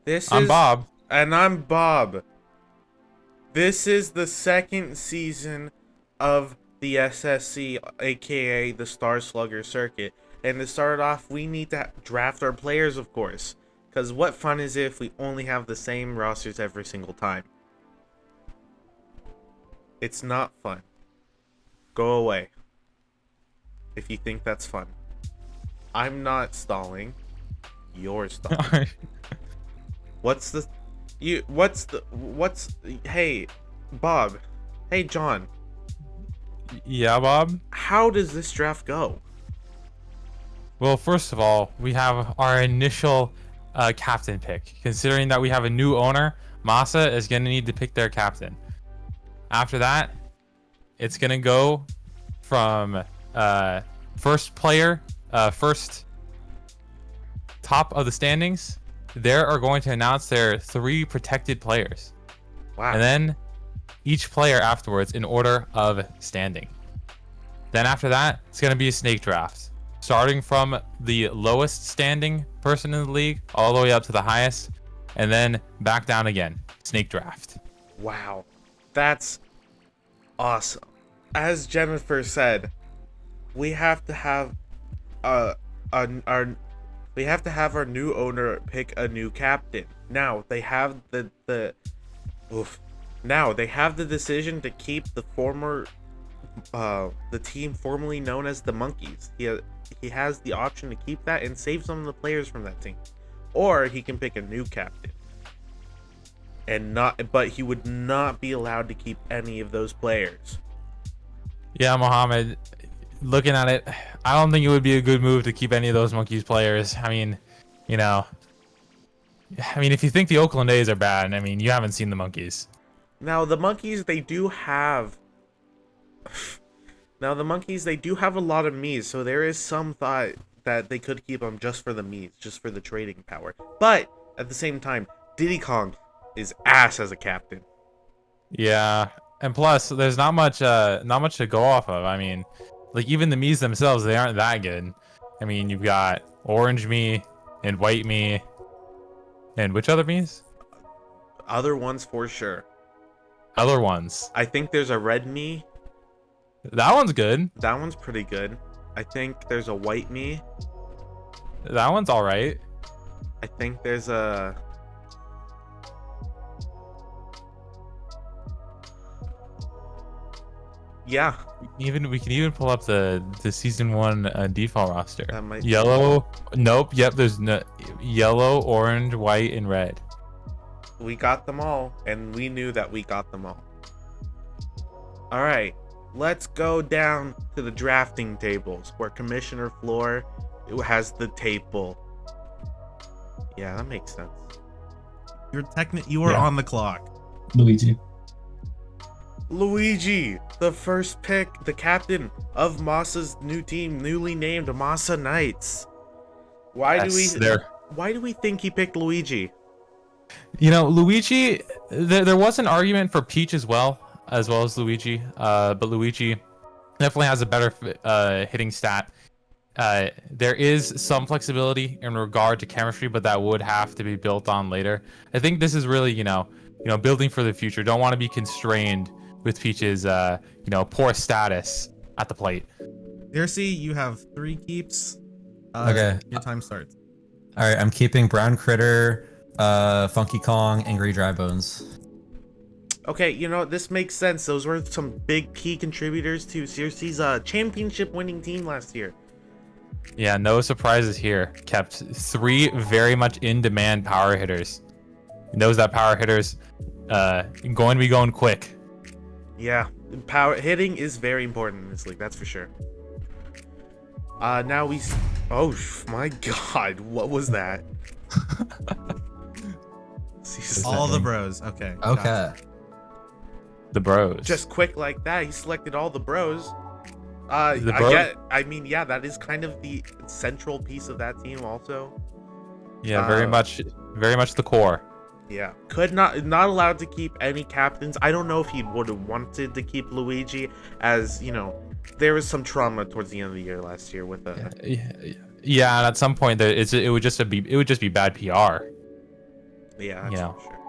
This I'm is, Bob. and I'm Bob. This is the second season of the SSC, aka the Star Slugger Circuit. And to start off, we need to draft our players, of course. Because what fun is it if we only have the same rosters every single time? It's not fun. Go away. If you think that's fun. I'm not stalling. You're stalling. What's the... Hey, Bob. Hey, John. Yeah, Bob. How does this draft go? Well, first of all, we have our initial captain pick. Considering that we have a new owner, Masa is going to need to pick their captain. After that, it's going to go from first player, first top of the standings. They are going to announce their 3 protected players. Wow. And then each player afterwards in order of standing. Then after that, it's going to be a snake draft. Starting from the lowest standing person in the league all the way up to the highest, and then back down again. Snake draft. Wow. That's awesome. As Jennifer said, we have to have our we have to have our new owner pick a new captain. Now they have now they have the decision to keep the team formerly known as the Monkeys. He has the option to keep that and save some of the players from that team, or he can pick a new captain. But he would not be allowed to keep any of those players. Yeah, Mohammed, looking at it, I don't think it would be a good move to keep any of those Monkeys players. I mean, if you think the Oakland A's are bad, I mean, you haven't seen the Monkeys. Now the Monkeys, they do have a lot of me's, so there is some thought that they could keep them just for the me's, just for the trading power. But at the same time, Diddy Kong is ass as a captain. Yeah, and plus, there's not much to go off of. I mean, like even the Miis themselves, they aren't that good. I mean, you've got orange me and white me, and which other Miis? Other ones for sure. Other ones. I think there's a red me. That one's good. That one's pretty good. I think there's a white me. That one's all right. I think there's a... Yeah. We can even pull up the season 1 default roster. That might Yellow. Nope. Yep. There's no yellow, orange, white, and red. We got them all, and we knew that we got them all. All right, let's go down to the drafting tables where Commissioner Floor has the table. Yeah, that makes sense. You are on the clock. Luigi, the first pick, the captain of Masa's new team, newly named Masa Knights. Why do we think he picked Luigi? Luigi, there was an argument for Peach as well as Luigi, but Luigi definitely has a better hitting stat. There is some flexibility in regard to chemistry, but that would have to be built on later. I think this is really, building for the future. Don't want to be constrained with Peach's, poor status at the plate. Darcy, you have 3 keeps. Okay. Your time starts. All right, I'm keeping Brown Critter, Funky Kong, Angry Dry Bones. Okay, this makes sense. Those were some big key contributors to CRC's championship winning team last year. Yeah, no surprises here. Kept 3 very much in demand power hitters. He knows that power hitters going to be going quick. Yeah, power hitting is very important in this league, that's for sure. Now oh my god, what was that? All the bros. Okay. Okay. The bros. Just quick like that, he selected all the bros. Yeah, that is kind of the central piece of that team also. Yeah, very much the core. Yeah, not allowed to keep any captains. I don't know if he would have wanted to keep Luigi, as there was some trauma towards the end of the year last year with Yeah, and at some point it would just be bad PR. Yeah, You that's know. for sure.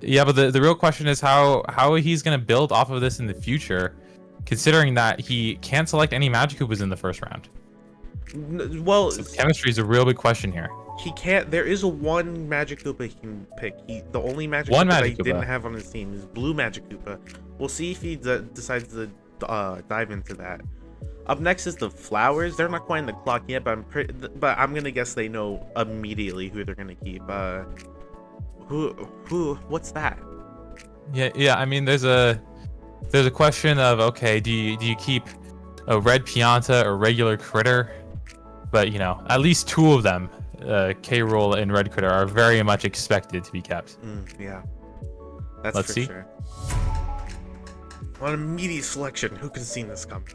Yeah, but the real question is how he's gonna build off of this in the future, considering that he can't select any Magic Koopas in the first round. Well, So chemistry is a real big question here. he can't. There is a one Magic Koopa he can pick. The only Magic One Koopa that Magic he didn't Koopa. have on his team is Blue Magic Koopa. We'll see if he decides to dive into that. Up next is the Flowers. They're not quite in the clock yet, but I'm gonna guess they know immediately who they're gonna keep. What's that? Yeah. I mean, there's a question of, okay, do you keep a red Pianta or regular Critter? But you know, at least two of them, K. Rool and Red Critter, are very much expected to be kept. Yeah, that's Let's for see. sure. What an immediate selection. Who could have seen this coming?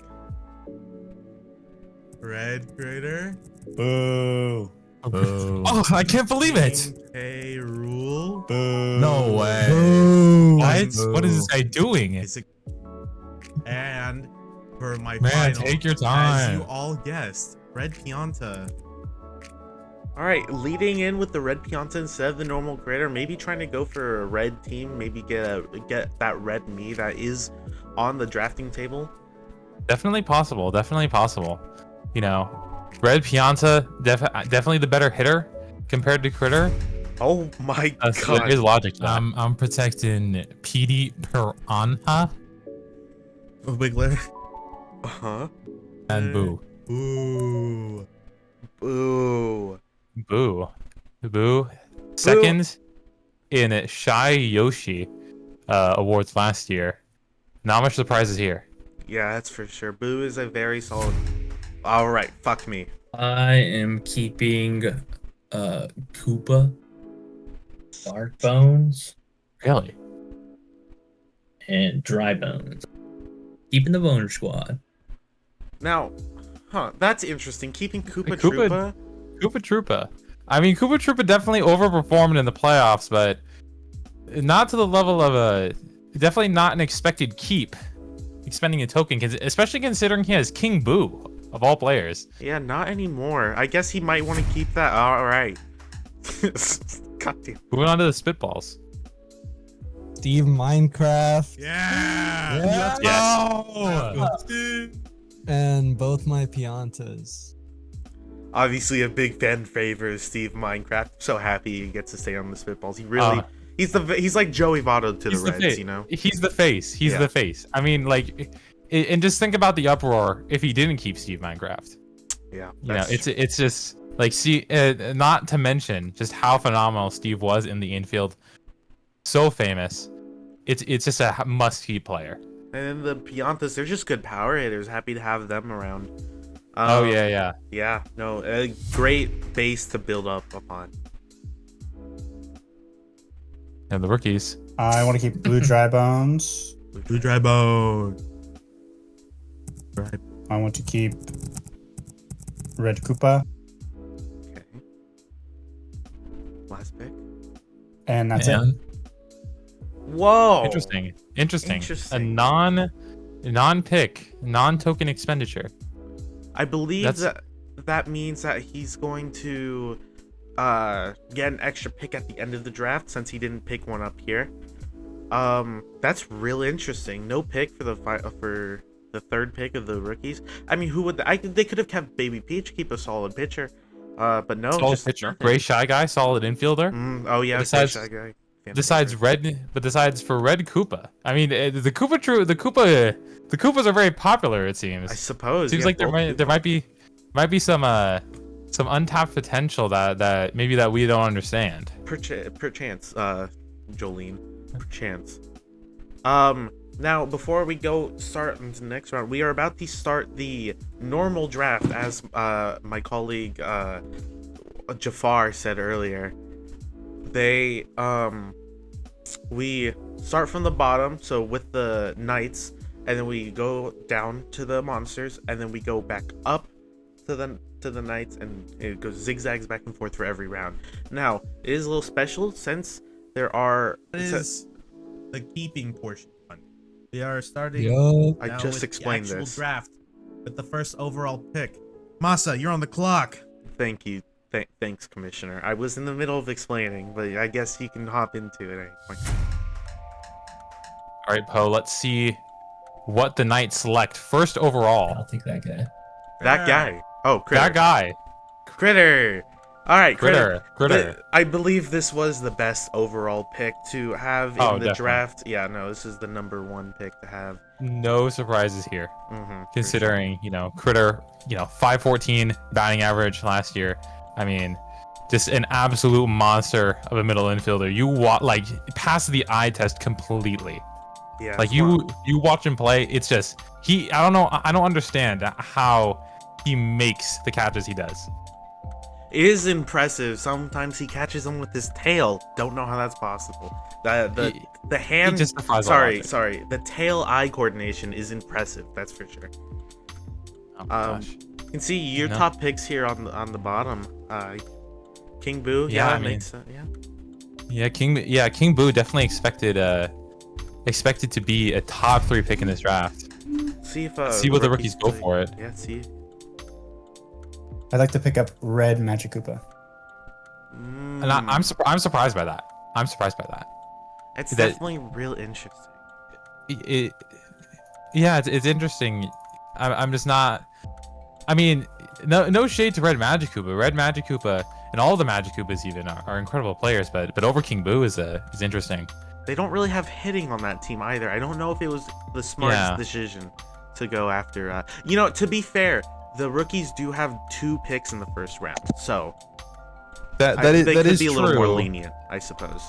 Red Critter. Boo. Boo. Oh, I can't believe it! K. Rool. Boo. No way. What? What is this guy doing? Is it? And for my Man, final, take your as time. you all guessed, Red Pianta. All right, leading in with the red Pianta instead of the normal Critter, maybe trying to go for a red team, maybe get that red me that is on the drafting table. Definitely possible. Definitely possible. You know, red Pianta definitely the better hitter compared to Critter. Oh my So there is god. logic to that. I'm protecting PD Piranha Wiggler. Uh-huh. and Boo. Ooh. Boo. Boo. Second in Shy Yoshi awards last year. Not much surprises here. Yeah, that's for sure. Boo is a very solid. All right, fuck me. I am keeping Koopa, Dark Bones, Really? and Dry Bones. Keeping the Bone Squad. Now, that's interesting. Keeping Koopa Koopa- Troopa. Koopa Troopa. I mean, Koopa Troopa definitely overperformed in the playoffs, but not to the level of definitely not an expected keep. Expending a token, especially considering he has King Boo of all players. Yeah, not anymore. I guess he might want to keep that. All right. God damn. Moving on to the spitballs. Steve Minecraft, Yeah. Yes. and both my Piantas. Obviously, a big fan favorite of Steve Minecraft. So happy he gets to stay on the spitballs. He really, he's like Joey Votto to the He's the Reds, face. you know. He's the face. He's Yeah. the face. I mean, like, and just think about the uproar if he didn't keep Steve Minecraft. Yeah, You know, it's just like, see, not to mention just how phenomenal Steve was in the infield. So famous. It's just a must-keep player. And then the Piantas, they're just good power hitters. Happy to have them around. Oh yeah. Yeah, no, a great base to build up upon. And the rookies. I want to keep Blue Dry Bones. Blue Dry Bone. I want to keep Red Koopa. Okay. Last pick. And that's it. And Whoa. interesting. A Interesting. non-pick, non-token expenditure. I believe That's- that means that he's going to get an extra pick at the end of the draft since he didn't pick one up here. That's real interesting. No pick for the third pick of the rookies. I mean, who would they could have kept Baby Peach, keep a solid pitcher. But no, Solid just pitcher. nothing. Gray Shy Guy, solid infielder. Oh yeah, Besides- Shy Guy. Fan Besides favorite. besides for Red Koopa. I mean, the Koopas are very popular. It seems. I suppose. Seems yeah, like there both might be some untapped potential that maybe that we don't understand. perchance, Jolene, perchance. Now before we go start into the next round, we are about to start the normal draft, as my colleague Jafar said earlier. We start from the bottom, so with the knights, and then we go down to the monsters, and then we go back up to the knights, and it goes zigzags back and forth for every round. Now it is a little special since there are. That is the keeping portion. We are starting. Yup. I now just with explained the actual this. draft with the first overall pick. Masa, you're on the clock. Thank you. Thanks, Commissioner. I was in the middle of explaining, but I guess you can hop into it at any point. All right, Poe. Let's see what the Knights select first I'll overall. take that guy. That guy. Oh, Critter. That guy, Critter. All right, Critter. Critter. I believe this was the best overall pick to have in the definitely. draft. Yeah, no, this is the #1 pick to have. No surprises here, Mm-hmm, considering Critter, 514 batting average last year. I mean, just an absolute monster of a middle infielder. You passed the eye test completely. Yeah. Like you watch him play, it's just I don't know. I don't understand how he makes the catches he does. It is impressive. Sometimes he catches them with his tail. Don't know how that's possible. The hand. He just defies all logic. Sorry. The tail-eye coordination is impressive. That's for sure. Oh my gosh. You can see your top picks here on the bottom. King Boo. Yeah, makes sense. Yeah. King Boo definitely expected to be a top 3 pick in this draft. See what the rookies go for it. Yeah. See. I'd like to pick up Red Magikoopa. And I'm surprised by that. I'm surprised by that. It's definitely real interesting. It's interesting. I'm just not. I mean, no shade to Red Magikoopa. Red Magikoopa and all the Magikoopas even are incredible players, but over King Boo is interesting. They don't really have hitting on that team either. I don't know if it was the smartest decision to go after. To be fair, the rookies do have 2 picks in the first round, so they could be a little more lenient, I suppose.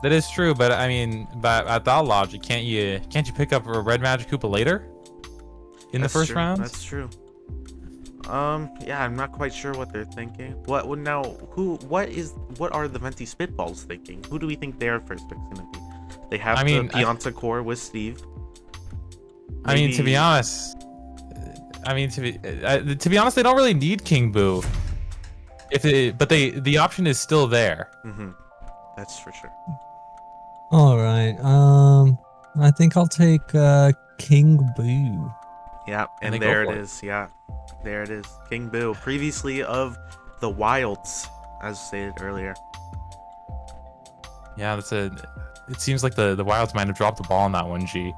That is true, but I mean, at that logic, can't you pick up a Red Magikoopa later in the first round? That's true. Yeah, I'm not quite sure what they're thinking. What are the Venti Spitballs thinking? Who do we think their first pick's gonna be? They have the Pianta core with Steve. Maybe... to be honest, they don't really need King Boo. But the option is still there. Mm-hmm. That's for sure. All right. I think I'll take King Boo. Yeah, and there it is. Yeah, there it is. King Boo, previously of the Wilds, as stated earlier. Yeah, it seems like the Wilds might have dropped the ball on that one, G.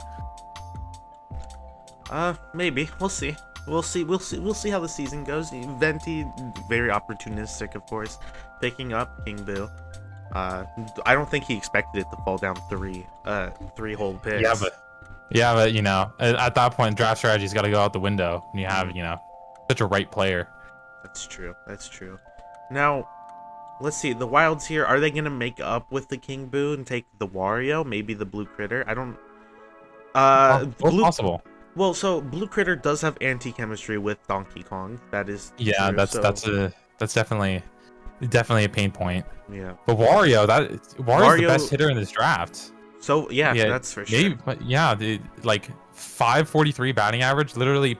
Maybe. We'll see. We'll see how the season goes. Venti, very opportunistic, of course, picking up King Boo. I don't think he expected it to fall down 3 whole picks. Yeah, but at that point, draft strategy's got to go out the window when you have such a right player. That's true. Now, let's see. The Wilds here, are they gonna make up with the King Boo and take the Wario? Maybe the Blue Critter? I don't. Possible. Well, so Blue Critter does have anti-chemistry with Donkey Kong. That is true, that's definitely a pain point. Yeah. But Wario's the best hitter in this draft. So yeah, that's for sure. But yeah, 543 batting average, literally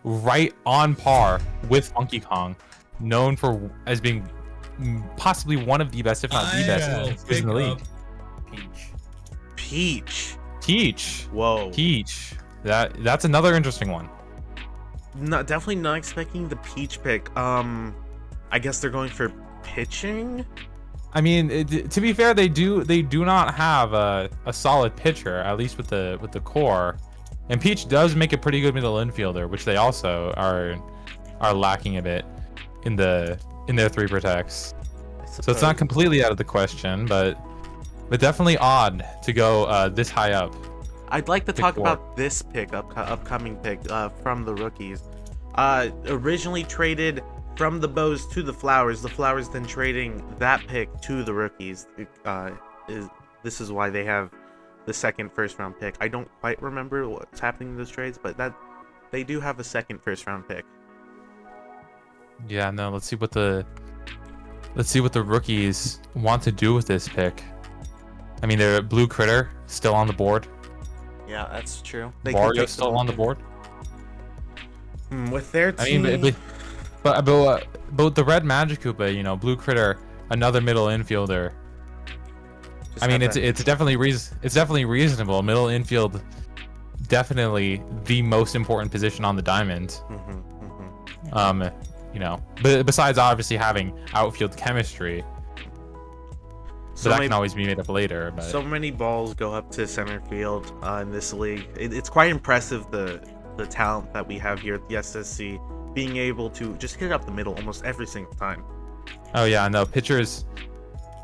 right on par with Donkey Kong, known as being possibly one of the best, if not the best, in the league. Peach. Whoa. Peach. That's another interesting one. Definitely not expecting the Peach pick. I guess they're going for pitching. I mean, to be fair, they do not have a solid pitcher, at least with the core. And Peach does make a pretty good middle infielder, which they also are lacking a bit in their 3 protects. So it's not completely out of the question, but definitely odd to go this high up. I'd like to talk about this upcoming pick from the rookies. Originally traded from the Bows to the Flowers then trading that pick to the rookies. This is why they have the second first-round pick. I don't quite remember what's happening in those trades, but they do have a second first-round pick. Yeah, no. Let's see what the rookies want to do with this pick. I mean, they're Blue Critter still on the board. Yeah, that's true. Wario's still on the board. With their team. I mean, but the Red Magikoopa, Blue Critter, another middle infielder. I mean, it's definitely reasonable. Middle infield, definitely the most important position on the diamond. you know, besides obviously having outfield chemistry. So that can always be made up later. But so many balls go up to center field in this league. It's quite impressive the talent that we have here at the SSC, being able to just hit up the middle almost every single time. oh yeah, no, pitchers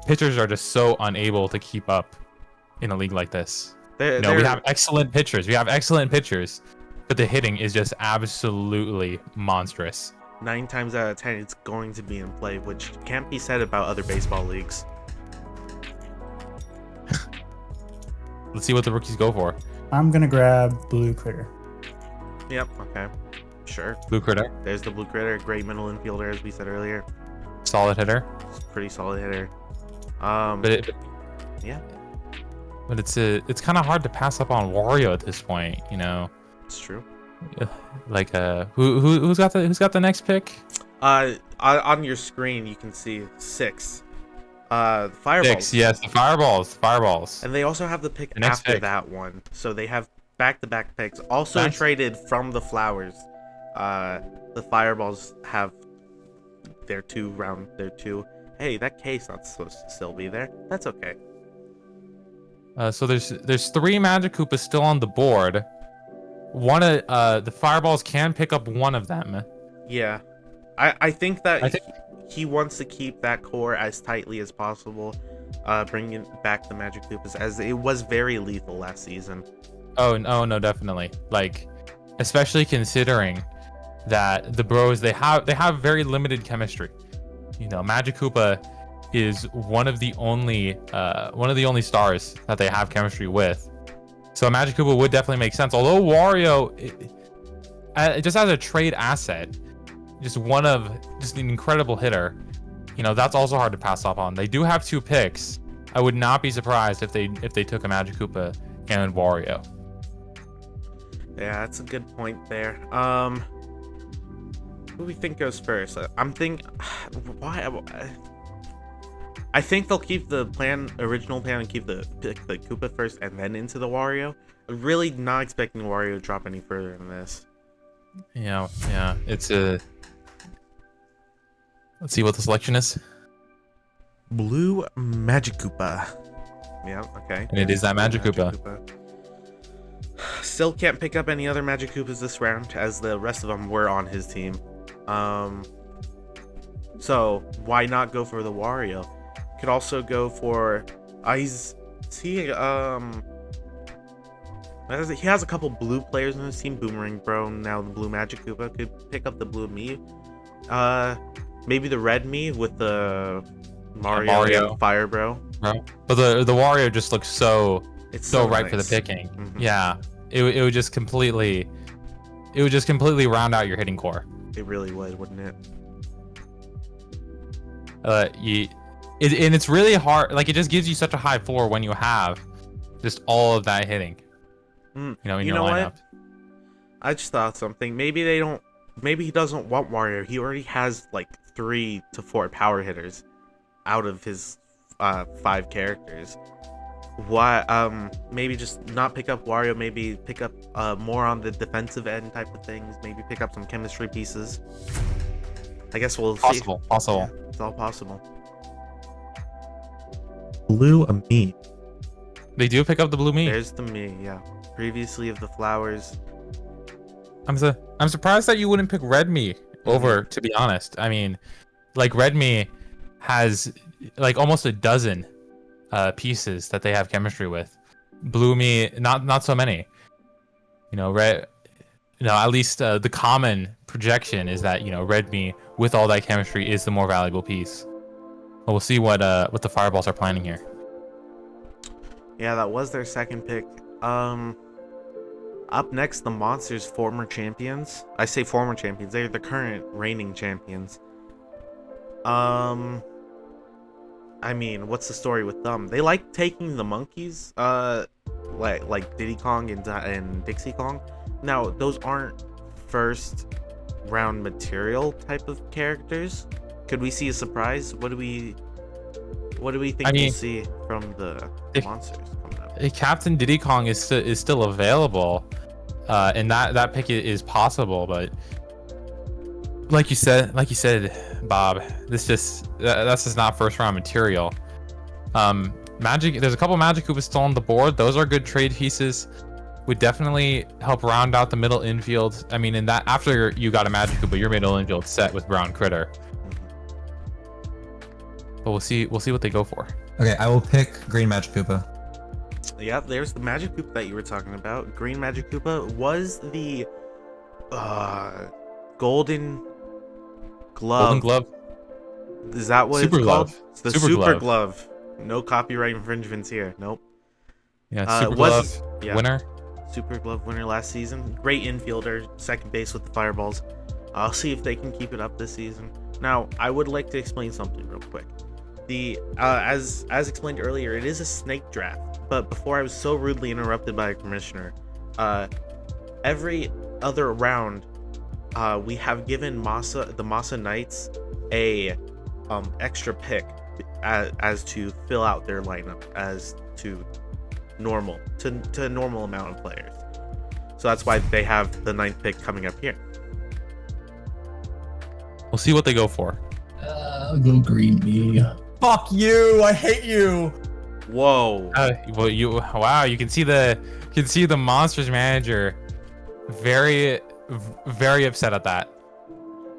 are just so unable to keep up in a league like this. We have excellent pitchers. But the hitting is just absolutely monstrous. 9 times out of 10, it's going to be in play, which can't be said about other baseball leagues. Let's see what the rookies go for. I'm gonna grab Blue Critter. Yep, okay. Sure. Blue Critter, There's the Blue Critter, great middle infielder, as we said earlier. solid hitter. It's a pretty solid hitter. Yeah, But it's kind of hard to pass up on Wario at this point, you know. it's true. Like who's got the next pick? On your screen, you can see 6. Fireballs. 6, yes, the fireballs. And they also have the pick The next after pick. that one. So they have back-to-back picks. Also That's- traded from the Flowers. The Fireballs have their 2. Hey, that K's not supposed to still be there. That's okay. So there's 3 Magic Koopas still on the board. One of the fireballs can pick up one of them. Yeah. I think that I think- he wants to keep that core as tightly as possible, bringing back the Magic Koopas, as it was very lethal last season. Oh no, definitely. Like, especially considering that the Bros they have very limited chemistry. You know, Magic Koopa is one of the only stars that they have chemistry with. So Magic Koopa would definitely make sense. Although Wario, just as a trade asset, just an incredible hitter, you know, that's also hard to pass up on. They do have 2 picks. I would not be surprised if they took a Magic Koopa and Wario. Yeah, that's a good point there. Who do we think goes first? I'm thinking, why? I think they'll keep the original plan, and keep the Koopa first, and then into the Wario. I'm really not expecting Wario to drop any further than this. Yeah, it's a. Let's see what the selection is, Blue Magic Koopa. Yeah, okay. and it is that Magic Koopa. Still can't pick up any other Magic Koopas this round, as the rest of them were on his team. So why not go for the Wario? Could also go for he has a couple blue players in his team. Boomerang Bro, now the Blue Magic Koopa. Could pick up the Blue Me. Maybe the Red Me with the Mario. And Fire Bro. But the Wario just looks so It's so right nice. for the picking. Mhm. Yeah, it would just completely round out your hitting core. It really would, wouldn't it? And it's really hard. Like, it just gives you such a high floor when you have just all of that hitting. You know, in your lineup. What? I just thought something. Maybe he doesn't want Wario. He already has like 3 to 4 power hitters out of his 5 characters. Why? Maybe just not pick up Wario. Maybe pick up more on the defensive end type of things. Maybe pick up some chemistry pieces. I guess we'll see. Possible. Yeah, it's all possible. Blue Me. They do pick up the Blue Me. There's the Me. Yeah. Previously of the Flowers. I'm surprised that you wouldn't pick Red Me over, to be honest. I mean, like, Red Me has like almost a dozen pieces that they have chemistry with. Blue Me, not so many. You know, at least the common projection is that, you know, Red Me with all that chemistry is the more valuable piece. But we'll see what the Fireballs are planning here. Yeah, that was their second pick. Up next, the Monsters' former champions. I say former champions. They're the current reigning champions. I mean, what's the story with them? They like taking the monkeys, like Diddy Kong and Dixie Kong. Now, those aren't first round material type of characters. Could we see a surprise? What do we think we'll see from the Monsters coming up? Captain Diddy Kong is still available, and that pick is possible, but like you said, Bob. That's just not first round material. Magic. There's a couple Magic Koopas still on the board. Those are good trade pieces. Would definitely help round out the middle infield. I mean, in that after you got a Magic Koopa, your middle infield set with Brown Critter. But we'll see what they go for. Okay, I will pick green Magic Koopa. Yeah, there's the Magic Koopa that you were talking about. Green Magic Koopa was the Golden Glove. Golden Glove. Is that what Super it's called? Glove. It's the Super Super Glove. Glove. No copyright infringements here. Nope. Yeah, Super was- Glove yeah. winner. Super Glove winner last season. Great infielder, second base with the Fireballs. I'll see if they can keep it up this season. Now, I would like to explain something real quick. The as explained earlier, it is a snake draft. But before I was so rudely interrupted by a commissioner, every other round, we have given the Masa Knights a extra pick as to fill out their lineup as to normal to a normal amount of players. So that's why they have the 9th pick coming up here. We'll see what they go for. I'll go green me. Fuck you! I hate you! Whoa. Wow, you can see the Monsters manager very upset at that.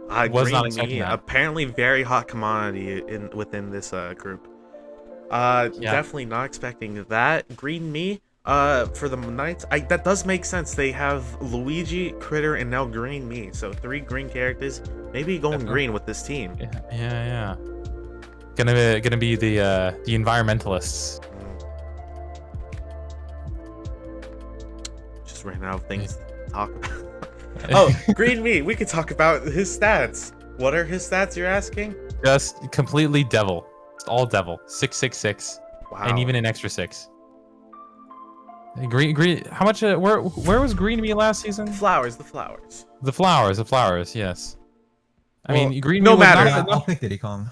Was not Green expecting Me, that. apparently very hot commodity within this group. Definitely not expecting that. Green Me, for the Knights, that does make sense. They have Luigi, Critter, and now Green Me. So 3 green characters, maybe going Definitely. green with this team. Yeah. Gonna be the environmentalists. Just ran out of things to talk about. Oh, Green Me, we could talk about his stats. What are his stats, you're asking? Just completely devil. It's all devil. 666, Wow. and even an extra 6. Green. How much? Where was Green Me last season? The flowers. The flowers. Yes. I Well, mean, Green no Me was matter. not- I'll pick Diddy Kong.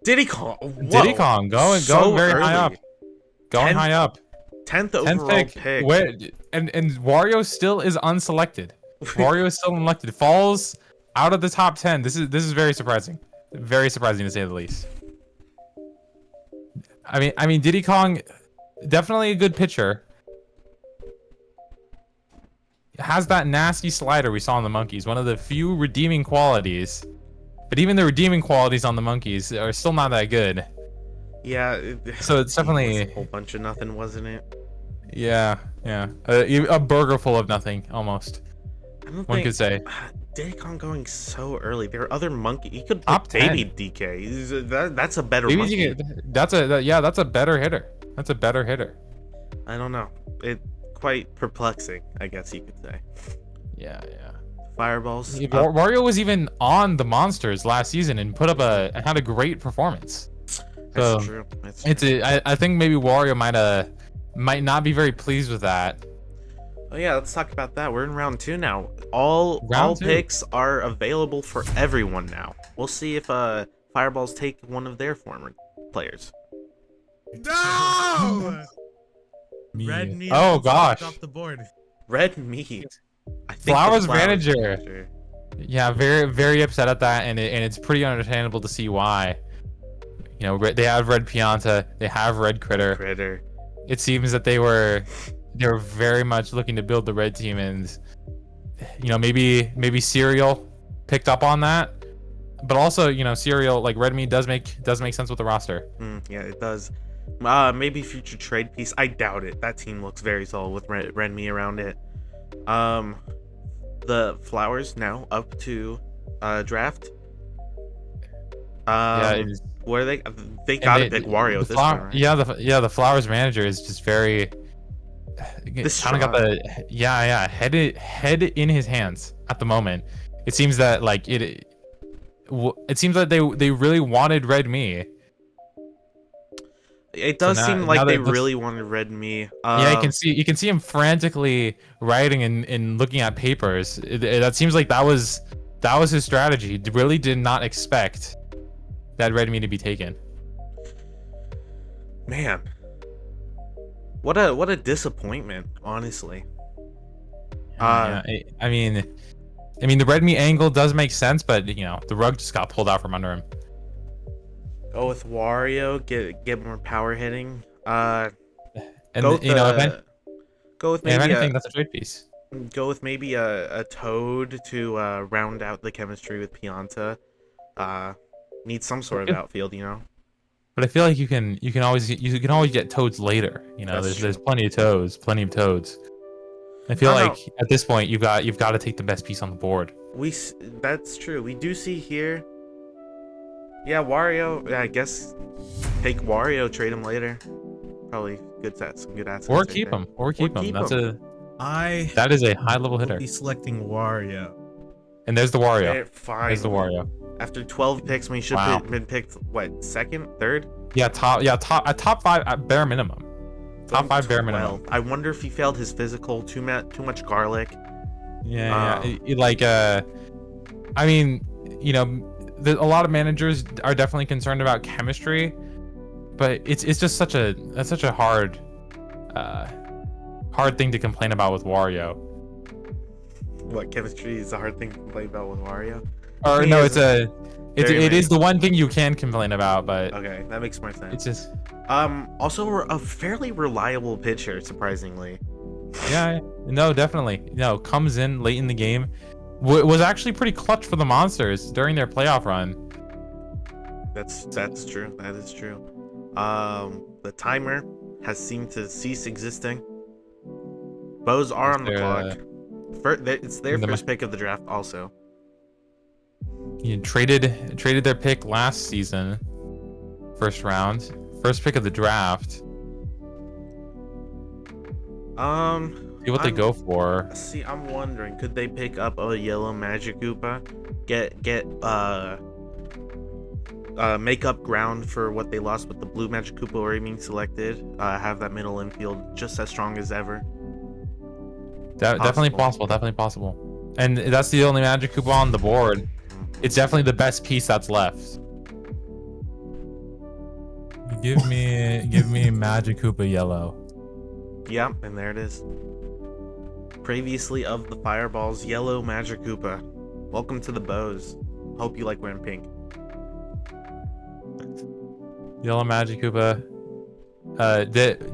Diddy Kong. Whoa. Diddy Kong going very high up. Going 10th high up. 10th 10th overall pick. pick. Where, and Wario still is unselected. Wario is still unelected. Falls out of the top 10. This is very surprising. Very surprising to say the least. I mean Diddy Kong, definitely a good pitcher. Has that nasty slider we saw in the Monkeys, one of the few redeeming qualities. But even the redeeming qualities on the Monkeys are still not that good. Yeah. So it's definitely a whole bunch of nothing, wasn't it? yeah. A burger full of nothing almost. I don't One think could say. Diddy Kong going so early. There are other monkey. He could Top pick Baby DK. That's a better Maybe monkey. that's a better hitter. That's a better hitter. I don't know. It quite perplexing, I guess you could say. Yeah. Fireballs. Wario was even on the Monsters last season and had a great performance. That's true. That's true. I think maybe Wario might not be very pleased with that. Oh yeah, let's talk about that. We're in round 2 now. All Round 2. picks are available for everyone now. We'll see if Fireballs take one of their former players. No! Me. Red Me. Oh gosh. Off the board. Red Meat. I think the Flowers manager. Yeah, very upset at that, and it's pretty understandable to see why. You know, they have Red Pianta, they have Red Critter. It seems that they were very much looking to build the red team, and you know, maybe Cereal picked up on that, but also, you know, Cereal, like Red Meat does make sense with the roster. Yeah, it does. Maybe future trade piece. I doubt it. That team looks very solid with Red Me around it. The Flowers now up to draft. What are they? They gotta pick Wario this time, right? Yeah, the Flowers manager is just very. Kind of got the head in his hands at the moment. It seems that like it seems that they really wanted Red Me. It does So seem now like they that really wanted Red Me. Yeah, you can see him frantically writing and looking at papers. That seems like that was his strategy. He really did not expect that Red Me to be taken. Man, what a disappointment, honestly. I mean, I mean, the red meat angle does make sense, but you know, the rug just got pulled out from under him. Go with Wario. Get more power hitting. And Go with you know, go with if maybe anything, that's a trade piece. a Toad to round out the chemistry with Pianta. Need some sort of outfield, you know. But I feel like you can always get Toads later. You know, That's there's true. plenty of Toads. I feel No, no. like at this point you've got to take the best piece on the board. That's true. We do see here. Yeah, Wario. Yeah, I guess take Wario, trade him later. Probably some good assets. Or right keep there. him. Or keep him. That is a high level hitter. Will be selecting Wario. And there's the Wario. Fine. There's the Wario. After 12 picks, we should have been picked. What, second, third? Yeah, top 5 at bare minimum. Top 5 bare minimum. I wonder if he failed his physical. Too much garlic. Yeah. Like I mean, you know, a lot of managers are definitely concerned about chemistry, but it's just such a hard thing to complain about with Wario. What, chemistry is a hard thing to complain about with Wario? Or He no, is it is the one thing you can complain about, but Okay, that makes more sense. it's just Also a fairly reliable pitcher, surprisingly. yeah, no, definitely. No, comes in late in the game. Was actually pretty clutch for the Monsters during their playoff run. That's true. That is true. The timer has seemed to cease existing. Bows are on the clock. It's their first pick of the draft, also. You traded their pick last season, first round, first pick of the draft. See what they go for. See, I'm wondering, could they pick up a yellow Magic Koopa, make up ground for what they lost with the blue Magic Koopa already being selected, have that middle infield just as strong as ever. Definitely possible. And that's the only Magic Koopa on the board. It's definitely the best piece that's left. Give me Magic Koopa yellow. Yeah, and there it is. Previously of the Fireballs, yellow Magic Koopa. Welcome to the Bows. Hope you like wearing pink. Yellow Magic Koopa.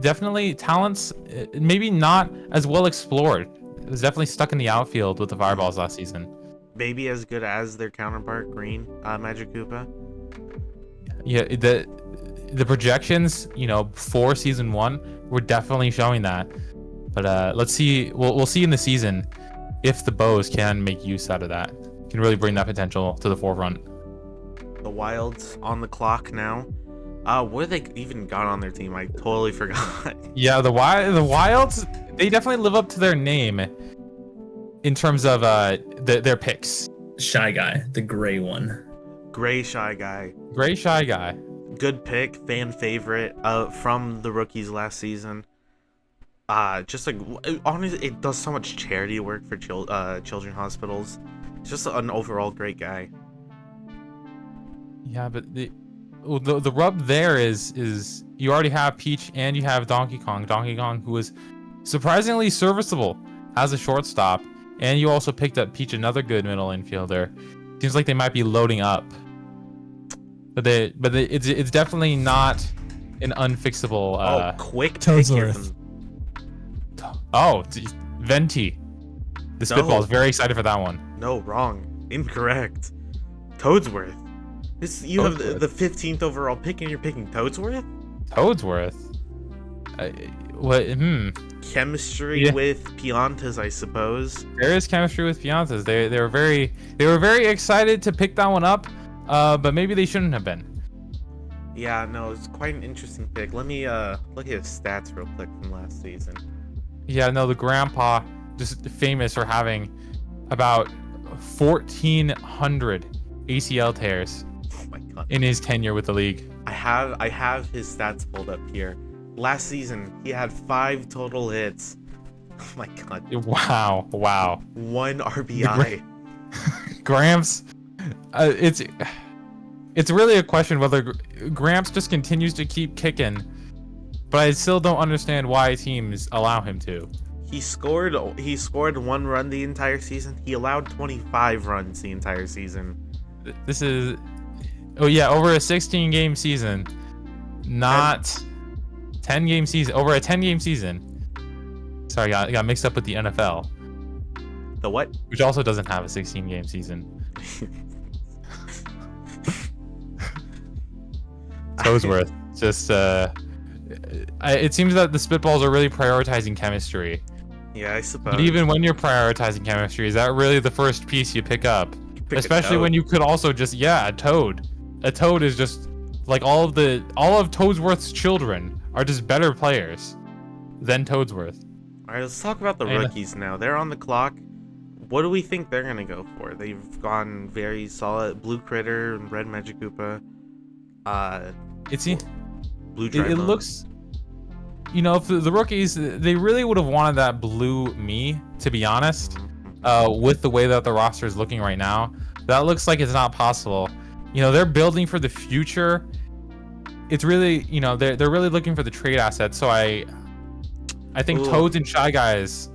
Definitely talents, maybe not as well explored. It was definitely stuck in the outfield with the Fireballs last season. Maybe as good as their counterpart, green Magic Koopa. Yeah, the projections, you know, for season 1 were definitely showing that. But let's see. We'll see in the season if the Bows can make use out of that. Can really bring that potential to the forefront. The Wilds on the clock now. What they even got on their team? I totally forgot. Yeah, the Wilds, they definitely live up to their name in terms of their picks. Shy Guy, the gray one. Gray Shy Guy. Gray Shy Guy. Good pick, fan favorite from the rookies last season. Just like honestly, it does so much charity work for children hospitals. Just an overall great guy. Yeah, but the rub there is you already have Peach and you have Donkey Kong. Donkey Kong, who is surprisingly serviceable as a shortstop, and you also picked up Peach, another good middle infielder. Seems like they might be loading up, but it's definitely not an unfixable. Quick pick here from... Venti. The spitball is very excited for that one. No, wrong, incorrect. Toadsworth. You have the 15th overall pick, and you're picking Toadsworth. Toadsworth. Chemistry with Piantas, I suppose. There is chemistry with Piantas. They were very excited to pick that one up, but maybe they shouldn't have been. Yeah, no, it's quite an interesting pick. Let me look at his stats real quick from last season. Yeah, no, the grandpa just famous for having about 1,400 ACL tears. Oh my god! In his tenure with the league. I have his stats pulled up here. Last season, he had 5 total hits. Oh my god! Wow! 1 RBI. Gramps, it's really a question whether Gramps just continues to keep kicking, but I still don't understand why teams allow him to. He scored 1 run the entire season. He allowed 25 runs the entire season. This is, oh yeah, over a 16 game season, not 10 game season. Over a 10 game season. Sorry, I got mixed up with the NFL, The what? which also doesn't have a 16 game season. Toesworth. Just it seems that the spitballs are really prioritizing chemistry. Yeah, I suppose. But even when you're prioritizing chemistry, is that really the first piece you pick up? Pick a Especially when toad. you could also just, yeah, a toad. A toad is just like all of Toadsworth's children are just better players than Toadsworth. All right, let's talk about the And- rookies now. They're on the clock. What do we think they're gonna go for? They've gone very solid. Blue Critter, Red Magikoopa, It's Blue it Dragon. looks, you know, if the rookies, they really would have wanted that blue me, to be honest. With the way that the roster is looking right now, that looks like it's not possible. You know, they're building for the future. It's really, you know, they're really looking for the trade assets. So I think Ooh. Toads and Shy Guys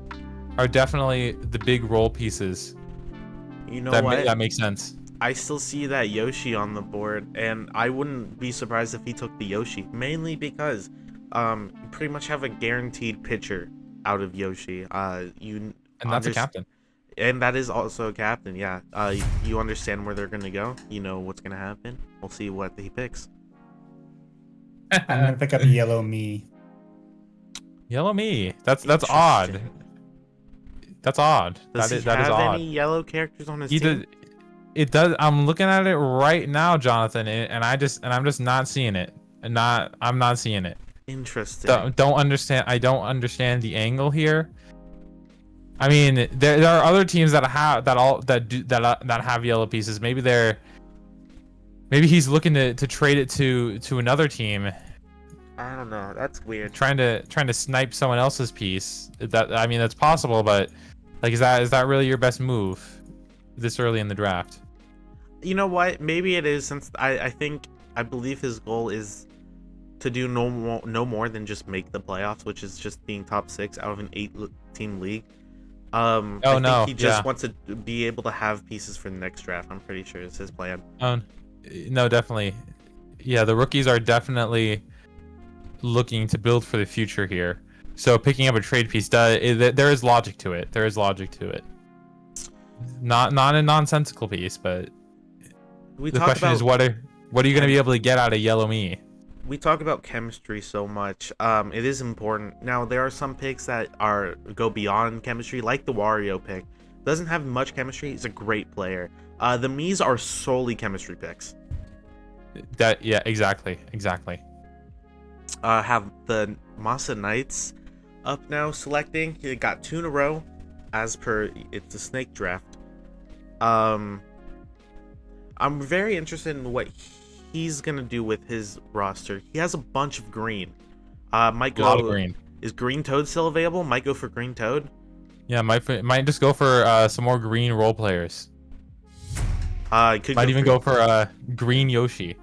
are definitely the big role pieces. You know that what? that makes sense. I still see that Yoshi on the board, and I wouldn't be surprised if he took the Yoshi, mainly because you pretty much have a guaranteed pitcher out of Yoshi. And that's a captain. And that is also a captain, yeah. You understand where they're gonna go. You know what's gonna happen. We'll see what he picks. I'm gonna pick up Yellow Me. Yellow me. That's odd. Interesting. That's odd. Does he That is have odd. any yellow characters on his Either team? it does. I'm looking at it right now, Jonathan, and I'm just not seeing it. I'm not seeing it. Interesting. Don't understand. I don't understand the angle here. I mean, there are other teams that have that have yellow pieces. Maybe he's looking to trade it to another team, I don't know. That's weird. trying to snipe someone else's piece. I mean, that's possible, but like, is that really your best move this early in the draft? You know what? Maybe it is, since I believe his goal is to do no more than just make the playoffs, which is just being top 6 out of an 8-team league. I think he just wants to be able to have pieces for the next draft. I'm pretty sure is his plan. No, definitely. Yeah, the rookies are definitely looking to build for the future here. So picking up a trade piece, there is logic to it. There is logic to it. Not a nonsensical piece, but We the talk question is, what are you going to be able to get out of Yellow Me? We talk about chemistry so much. It is important. Now, there are some picks that go beyond chemistry, like the Wario pick. Doesn't have much chemistry. He's a great player. The Miis are solely chemistry picks. Yeah, exactly. Have the Masa Knights up now selecting. He got 2 in a row, as per it's a snake draft. I'm very interested in what he's gonna do with his roster. He has a bunch of green. Might go. A lot of green. Is Green Toad still available? Might go for Green Toad. Yeah, might just go for some more green role players. Could Might even go for green Yoshi.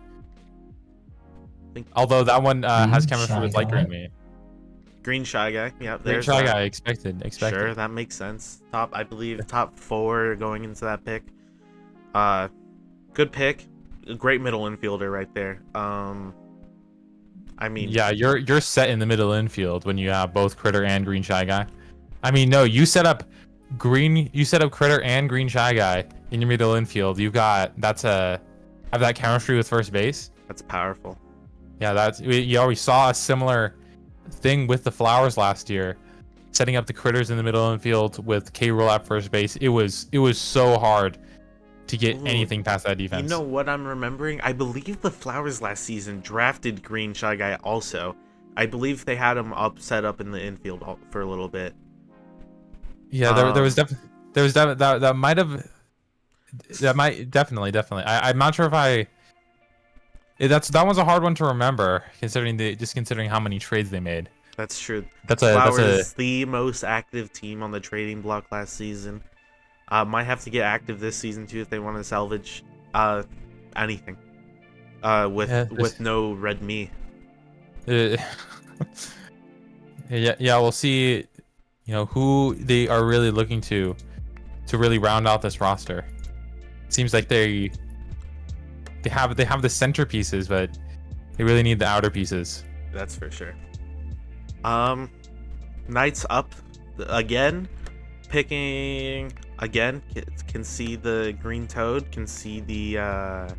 Although that one has chemistry with light green me. Green Shy Guy. Yeah, Green there's Shy that. Guy expected. Sure, that makes sense. I believe top 4 going into that pick. Good pick. A great middle infielder right there. I mean, Yeah, you're set in the middle infield when you have both Critter and Green Shy Guy. I mean, no, you set up Critter and Green Shy Guy in your middle infield. Have that chemistry with first base. that's powerful. Yeah, we always saw a similar thing with the Flowers last year, setting up the Critters in the middle infield with K-Rool at first base. It was so hard to get Ooh. anything past that defense. You know what I'm remembering? I believe the Flowers last season drafted Green Shy Guy also. I believe they had him set up in the infield for a little bit. Yeah, there was definitely that might definitely. I'm not sure if that one's a hard one to remember, considering how many trades they made. That's true. That's Flowers the most active team on the trading block last season. Might have to get active this season too if they want to salvage anything. With no red me. Yeah, we'll see. who they are really looking to really round out this roster. Seems like they have the centerpieces, but they really need the outer pieces. That's for sure. Knights up again, picking again. Can see the green toad. Can see the.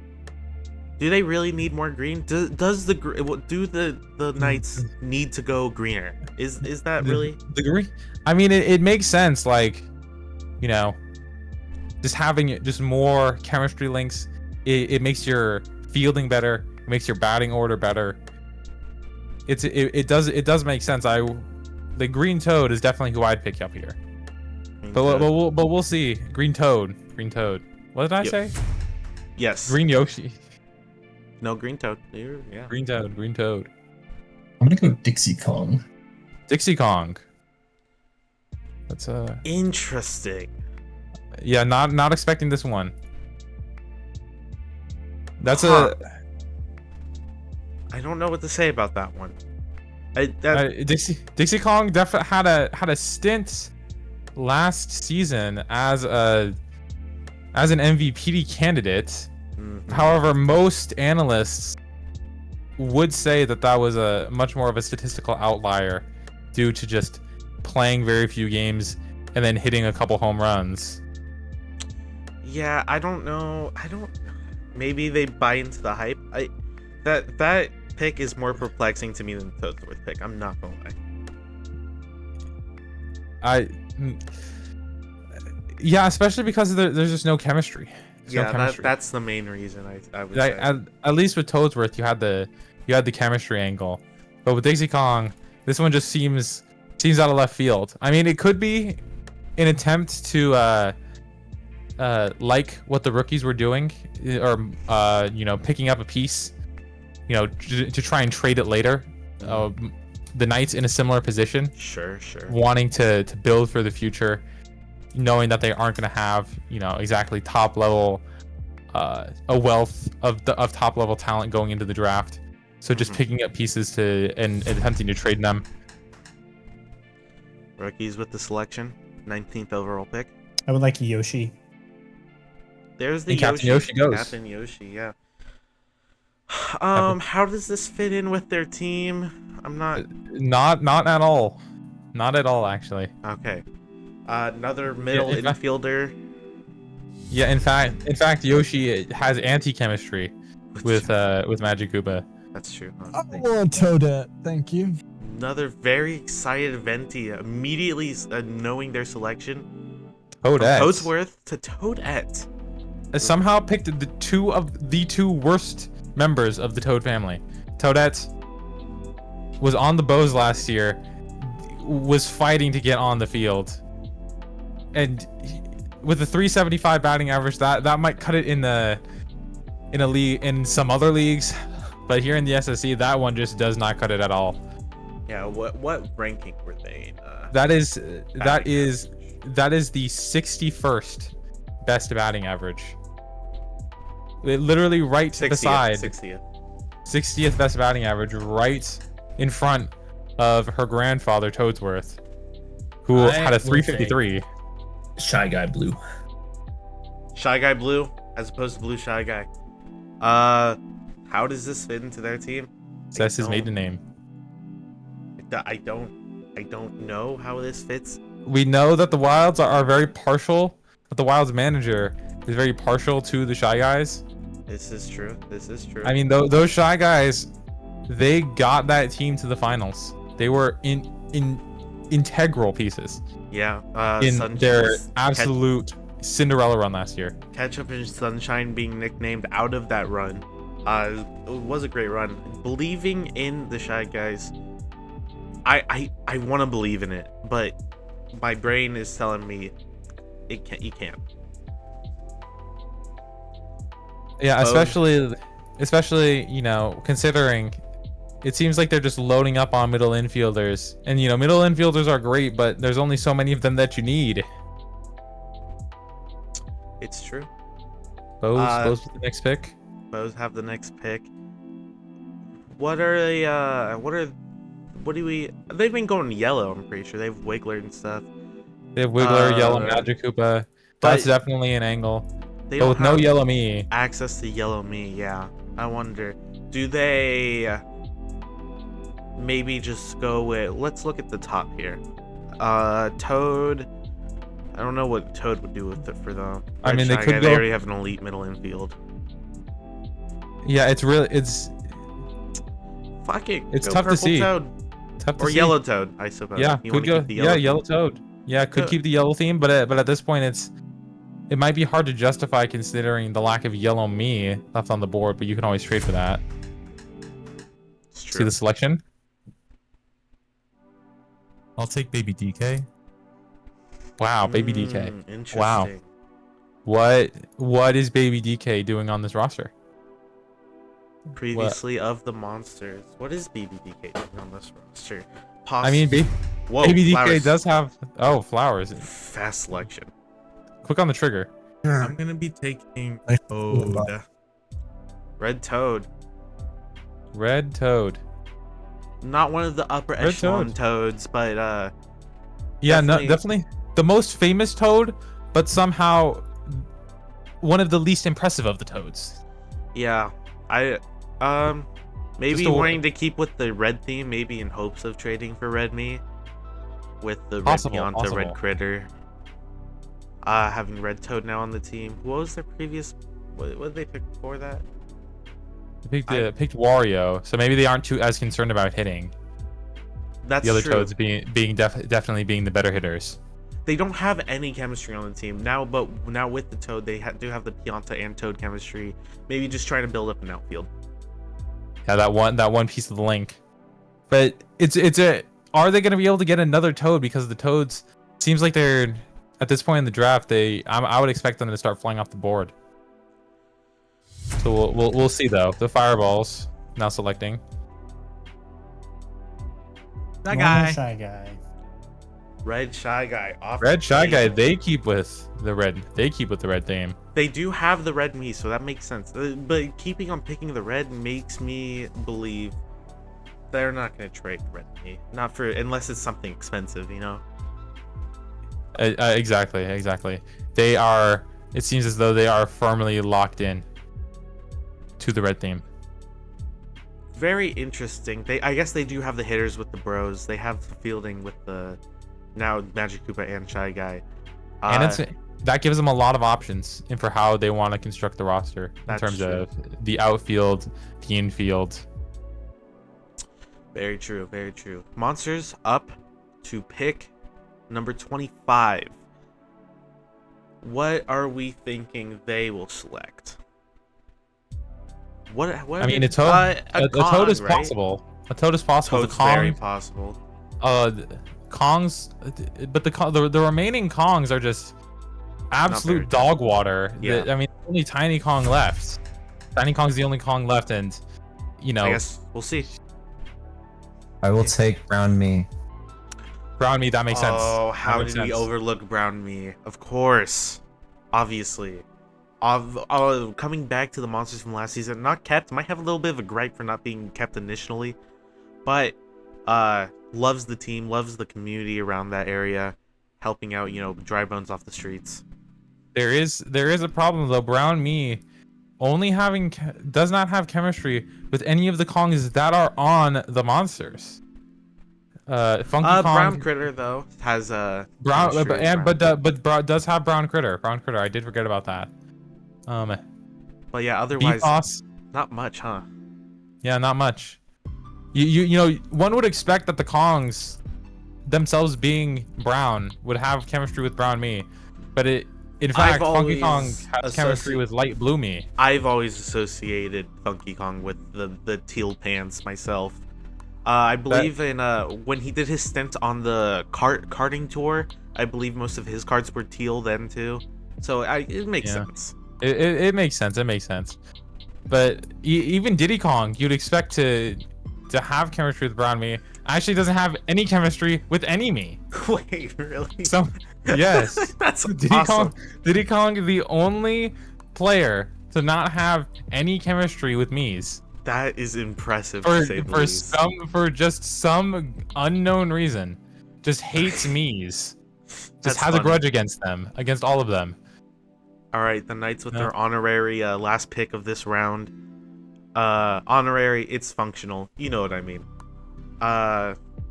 Do they really need more green? Do the Knights need to go greener? Is that really the green? I mean, it makes sense. Like, just having just more chemistry links. It makes your fielding better. It makes your batting order better. It does make sense. The green toad is definitely who I'd pick up here. But we'll see. Green toad. What did I say? Yes. Green Yoshi. No, green toad. Yeah. Green toad. I'm gonna go Dixie Kong. Dixie Kong. That's interesting. Yeah, not expecting this one. That's I don't know what to say about that one. Dixie Kong definitely had a stint last season as an MVP candidate. Mhm. However, most analysts would say that was a much more of a statistical outlier due to just playing very few games and then hitting a couple home runs. Yeah, I don't know. Maybe they buy into the hype. That pick is more perplexing to me than the Toadsworth pick. I'm not gonna lie. Yeah, especially because there's just no chemistry. That's the main reason I would say. At least with Toadsworth, you had the chemistry angle, but with Dixie Kong, this one just seems out of left field. I mean, it could be an attempt to like what the rookies were doing, or picking up a piece, to try and trade it later. The Knights in a similar position, Sure. wanting to build for the future, knowing that they aren't going to have exactly top level, a wealth of top level talent going into the draft. So just picking up pieces and attempting to trade them. Rookies with the selection, 19th overall pick. I would like Yoshi. There's the And Captain Yoshi goes. Captain Yoshi, yeah. How does this fit in with their team? I'm not. Not at all. Not at all, actually. Okay. Another middle infielder. Yeah, in fact, Yoshi has anti-chemistry with Magic Koopa. That's true. I want Toadette, thank you. Another very excited Venti, immediately knowing their selection. Toadette. From Toadsworth to Toadette. Somehow picked the two worst members of the Toad family. Toadette was on the Bows last year, was fighting to get on the field, and with a 375 batting average, that might cut it in a league, in some other leagues, but here in the SSC, that one just does not cut it at all. Yeah, what ranking were they in? That is the 61st best batting average. Literally right 60th, beside 60th. best batting average, right in front of her grandfather Toadsworth, who had a 353. Shy Guy Blue. Shy Guy Blue, as opposed to Blue Shy Guy. How does this fit into their team? That's his maiden name. I don't know how this fits. We know that the Wilds are very partial. That the Wilds manager is very partial to the Shy Guys. This is true. I mean, those Shy Guys, they got that team to the finals. They were integral pieces. Yeah. In their absolute Cinderella run last year. Ketchup and Sunshine being nicknamed out of that run. It was a great run. Believing in the Shy Guys, I want to believe in it, but my brain is telling me you can't. Yeah, especially considering it seems like they're just loading up on middle infielders, and middle infielders are great, but there's only so many of them that you need. It's true. Bows with the next pick. Bows have the next pick. What are what do we? They've been going yellow. I'm pretty sure they have Wiggler and stuff. They have Wiggler, yellow Uh, Magic Koopa. but That's definitely an angle. They But don't with no have yellow me, access to yellow me. Yeah, I wonder. Do they maybe just go with? Let's look at the top here. Toad. I don't know what Toad would do with it for them. I mean, they Shy could Guy, go- They already have an elite middle infield. yeah, it's Fuck it. It's go tough to purple see. Toad. tough to Or see. yellow Toad, I suppose. Yeah, You could wanna go. keep the Yeah, thing. yellow Toad. Yeah, could Yeah. keep the yellow theme, but at this point, it might be hard to justify considering the lack of yellow me left on the board. But you can always trade for that. It's See true. the selection. I'll take Baby DK. Wow, baby DK. Interesting. Wow. What is baby DK doing on this roster? Previously of the monsters. What is BBDK doing on this roster? I mean, Whoa, baby DK flowers. does have flowers. Fast selection. Click on the trigger. I'm gonna be taking Nice. Toad. Red Toad. Red Toad. Not one of the upper Red echelon Toad. toads, but Yeah, Definitely. definitely the most famous Toad, but somehow one of the least impressive of the Toads. yeah. Maybe Just a- wanting to keep with the red theme, maybe in hopes of trading for Red Me. With the Possible, Red Pianta, Red possible. Critter. Having Red Toad now on the team. What was their previous what did they pick before that? They picked Wario, so maybe they aren't too as concerned about hitting. That's The other true. Toads definitely being the better hitters. They don't have any chemistry on the team now, but now with the Toad, they do have the Pianta and Toad chemistry. Maybe just trying to build up an outfield. Yeah, that one piece of the link. But are they going to be able to get another Toad, because the Toads seems like they're at this point in the draft, I would expect them to start flying off the board. So we'll see though. The fireballs now selecting. That Normal guy. Shy Guy. Red Shy Guy off. Red the Shy Guy, table. they keep with the red. They keep with the red theme. They do have the red me, so that makes sense. But keeping on picking the red makes me believe they're not going to trade red me. Not for unless it's something expensive, you know. Exactly. They are. It seems as though they are firmly locked in to the red theme. Very interesting. I guess they do have the hitters with the bros. They have the fielding with the now Magic Koopa and Shy Guy. And that gives them a lot of options in for how they want to construct the roster in That's terms true. of the outfield, the infield. Very true. Very true. Monsters up to pick number 25. What are we thinking they will select? What I mean, a Kong, toad is right? possible. A toad is possible. Toad's The Kong, very possible. Kongs, but the remaining Kongs are just absolute very dog water. Yeah. I mean, only Tiny Kong left. Tiny Kong's the only Kong left, and I guess we'll see. I will take brown me. Brown Me, that makes sense. Oh, That how makes did we sense. overlook Brown Me? Of course. Obviously. Coming back to the monsters from last season, not kept. Might have a little bit of a gripe for not being kept initially. But loves the team, loves the community around that area. Helping out, dry bones off the streets. There is a problem though. Brown Me only does not have chemistry with any of the Kongs that are on the monsters. Funky Kong, Brown Critter, though, has Brown, chemistry with Brown. does have Brown Critter. Brown Critter, I did forget about that. But yeah, otherwise, Beefos, not much, huh? yeah, not much. You one would expect that the Kongs themselves being brown would have chemistry with Brown Me, but in fact Funky Kong has chemistry with Light Blue Me. I've always associated Funky Kong with the teal pants myself. I believe in when he did his stint on the karting tour, I believe most of his cards were teal then too. So it makes sense. It makes sense. It makes sense. But even Diddy Kong, you'd expect to have chemistry with Brown Me. Actually, doesn't have any chemistry with any me. Wait, really? So yes, That's Diddy awesome. Kong, the only player to not have any chemistry with me's. That is impressive to say the least. For just some unknown reason, just hates Mies. Just That's has a funny. grudge against them, against all of them. All right, the Knights with No. their honorary last pick of this round. Honorary, it's functional. You know what I mean.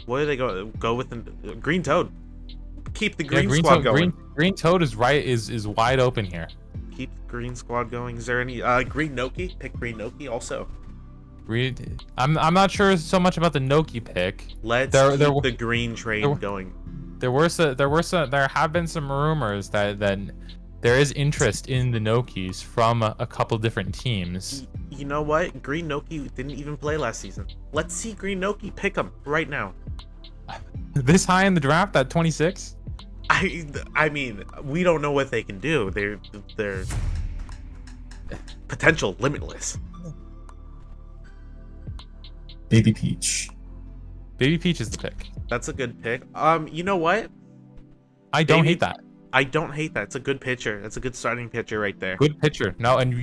What do they go with? The Green Toad. Keep the Green Squad going. Green Toad is wide open here. Keep the Green Squad going. Is there any Green Noki? Pick Green Noki also. I'm not sure so much about the Noki pick. Let's keep the green train going. There have been some rumors that there is interest in the Nokis from a couple different teams. You know what? Green Noki didn't even play last season. Let's see Green Noki. Pick them right now. This high in the draft at 26? I mean, we don't know what they can do. They're potential limitless. Baby Peach. Baby Peach is the pick. That's a good pick. You know what? I don't hate that. I don't hate that. It's a good pitcher. That's a good starting pitcher right there. Good pitcher. No, and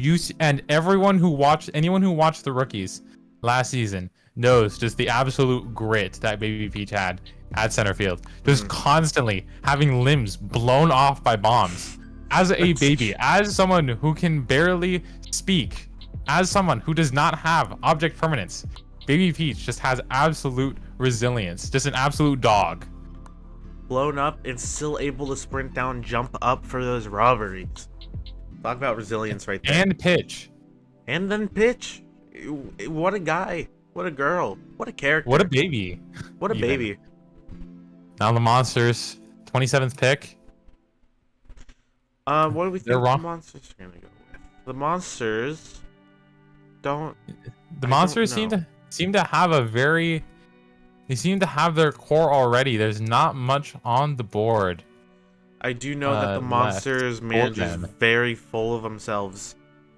anyone who watched the rookies last season knows just the absolute grit that Baby Peach had at center field. Just constantly having limbs blown off by bombs. As a baby, as someone who can barely speak, as someone who does not have object permanence, Baby Peach just has absolute resilience. Just an absolute dog. Blown up and still able to sprint down, jump up for those robberies. Talk about resilience right there. And pitch. And then pitch. What a guy. What a girl. What a character. What a baby. What a even. baby. Now the Monsters, 27th pick. What do we think They're the wrong. Monsters are gonna go with? The Monsters don't. The Monsters seem to have a very. They seem to have their core already. There's not much on the board. I do know that the left Monsters for manager is them. very full of themselves.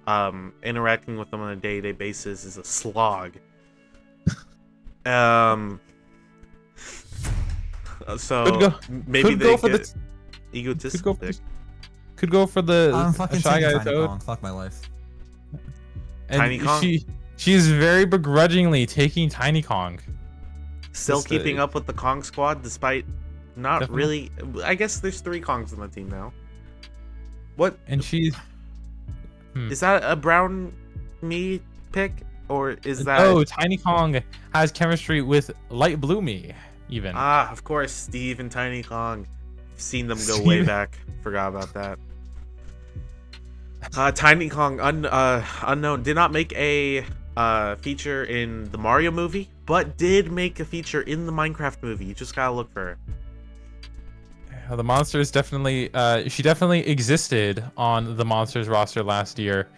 Interacting with them on a day-to-day basis is a slog. So maybe could they go for get the egotistical. could go for the I'm fucking Shy taking Guy Tiny Toad. Kong. Fuck my life. And Tiny Kong? She's very begrudgingly taking Tiny Kong. Still Just, keeping up with the Kong squad despite not Definitely. really. I guess there's 3 Kongs on the team now. What And she's is that a brown me pick or is that? Oh, Tiny Kong has chemistry with Light Blue Me, even. Ah, of course, Steve and Tiny Kong. Seen them go way back. Forgot about that. Tiny Kong, unknown, did not make a feature in the Mario movie, but did make a feature in the Minecraft movie. You just gotta look for her. The Monsters definitely, she definitely existed on the Monsters roster last year.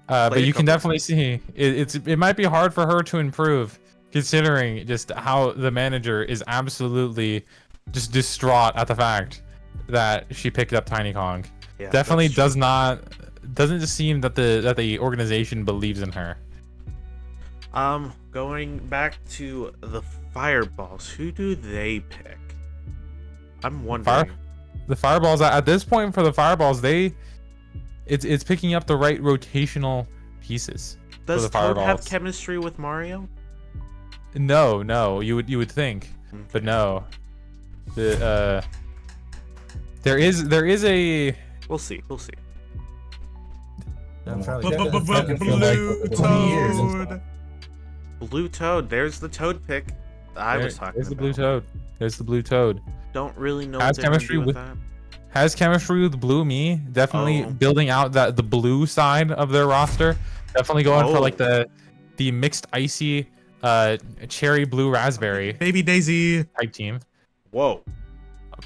But you can definitely see it might be hard for her to improve, considering just how the manager is absolutely just distraught at the fact that she picked up Tiny Kong. Yeah, Definitely that's true. doesn't just seem that the organization believes in her. Going back to the Fireballs, who do they pick? I'm wondering. The Fireballs at this point for the Fireballs, it's picking up the right rotational pieces. Does for the Toad have Fireballs. chemistry with Mario? No, you would think, but no. There is a. We'll see. I'm Blue Toad. Blue Toad. There's the Toad pick I was talking There's about. the Blue Toad. There's the Blue Toad. Don't really know Has what they're gonna chemistry do with with- that. Has chemistry with Blue Me. Definitely Oh. building out the blue side of their roster. Definitely going for like Oh. the mixed icy cherry blue raspberry Baby Daisy. type team. Whoa.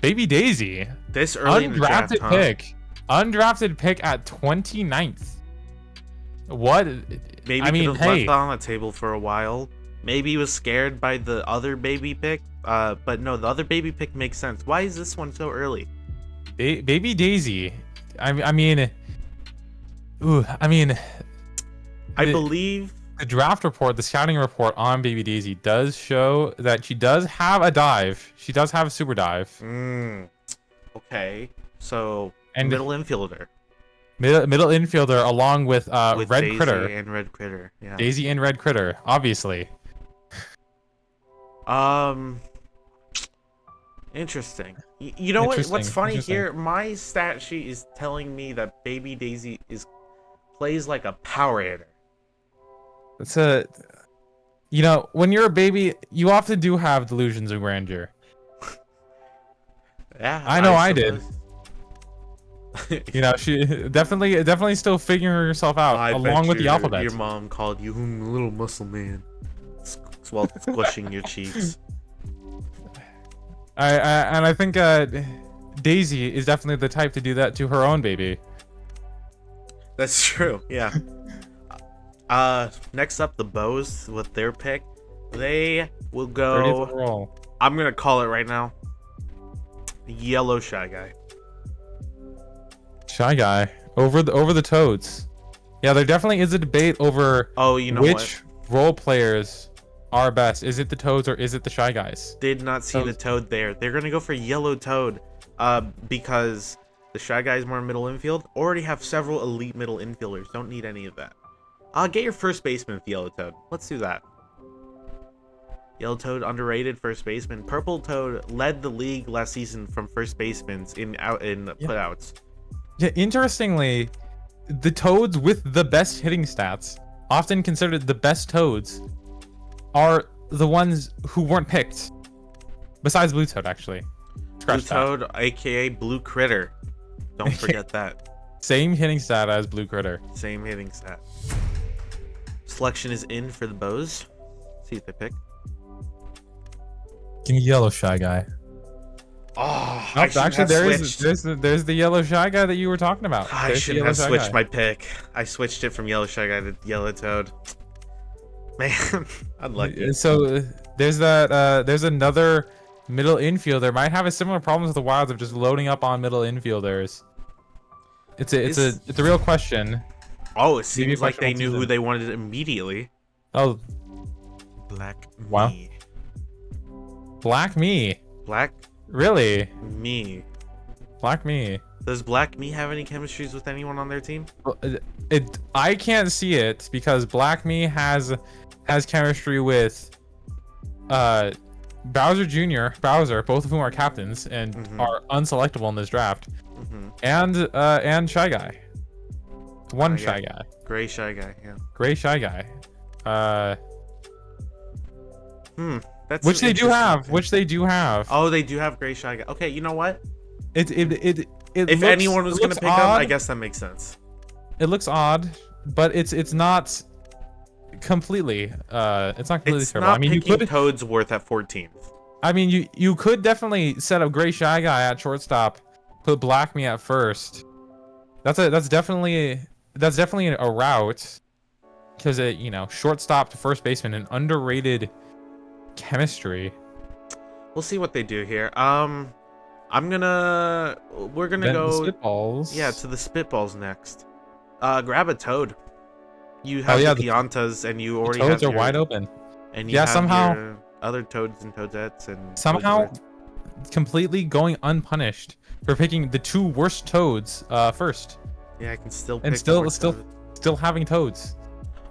Baby Daisy. This early in the draft, Undrafted huh? pick. Undrafted pick at 29th. What? Maybe I mean, could have hey. left that on the table for a while. Maybe he was scared by the other baby pick. But no, the other baby pick makes sense. Why is this one so early? Baby Daisy. I mean, I The- believe. the draft report, the scouting report on Baby Daisy does show that she does have a dive. She does have a super dive. Okay. So And middle infielder. Middle infielder along with with Red Daisy Critter. and Red Critter. Yeah. Daisy and Red Critter, obviously. Interesting. You know what? What's Interesting, funny interesting. here? My stat sheet is telling me that Baby Daisy plays like a power hitter. It's a, you know, when you're a baby, you often do have delusions of grandeur. Yeah, I know I did. suppose. You know, she definitely still figuring herself out I bet along with the alphabet. Your mom called you little muscle man, while squishing your cheeks. I think Daisy is definitely the type to do that to her own baby. That's true. Yeah. Next up, the Bows with their pick. They will 30th go. overall. I'm gonna call it right now. Yellow Shy Guy. Shy Guy over the Toads. Yeah, there definitely is a debate over Oh, you know which what? role players are best. Is it the Toads or is it the Shy Guys? Did not see the Toad there. They're gonna go for Yellow Toad, because the Shy Guys more middle infield. Already have several elite middle infielders. Don't need any of that. Get your first baseman with Yellow Toad. Let's do that. Yellow Toad, underrated first baseman. Purple Toad led the league last season from first basemen in putouts. Yeah, interestingly, the Toads with the best hitting stats, often considered the best Toads, are the ones who weren't picked. Besides Blue Toad, actually. Blue Scratch that. Toad, aka Blue Critter. Don't forget that. Same hitting stat as Blue Critter. Same hitting stat. Selection is in for the Bows. See if they pick. Give me yellow Shy Guy. Oh, Nope, actually, there's the yellow Shy Guy that you were talking about. I There's the shouldn't yellow have Shy switched Guy. my pick. I switched it from Yellow Shy Guy to Yellow Toad. Man, unlucky. So there's another middle infielder. Might have a similar problem with the Wilds of just loading up on middle infielders. It's a real question. Oh, it Maybe seems like they questionable knew who season. they wanted immediately. Oh, Black Wow. me. Black Me. Black Really? me. Black Me. Does Black me have any chemistries with anyone on their team? Well, I can't see it because Black Me has chemistry with Bowser Jr., Bowser, both of whom are captains and are unselectable in this draft, and Shy Guy. One Shy Guy. Gray Shy Guy, yeah. Gray Shy Guy. That's Which an they do interesting have. pick. Which they do have. Oh, they do have Gray Shy Guy. Okay, you know what? If Anyone was gonna pick him, I guess that makes sense. It looks odd, but it's not completely it's not completely It's terrible. not I mean, you picking could Toad's worth at 14th. I mean, you could definitely set up Gray Shy Guy at shortstop, put Black Me at first. That's definitely a route, because shortstop to first baseman, an underrated chemistry. We'll see what they do here. We're gonna Then go the spitballs. Yeah, to the spitballs next. Grab a Toad. You have yeah, the Piantas, and you already Toads have are wide open. And you Yeah, have somehow- your other Toads and Toadettes and Somehow, Toads. completely going unpunished for picking the two worst Toads first, Yeah, I can still pick and the worst still Toad. having Toads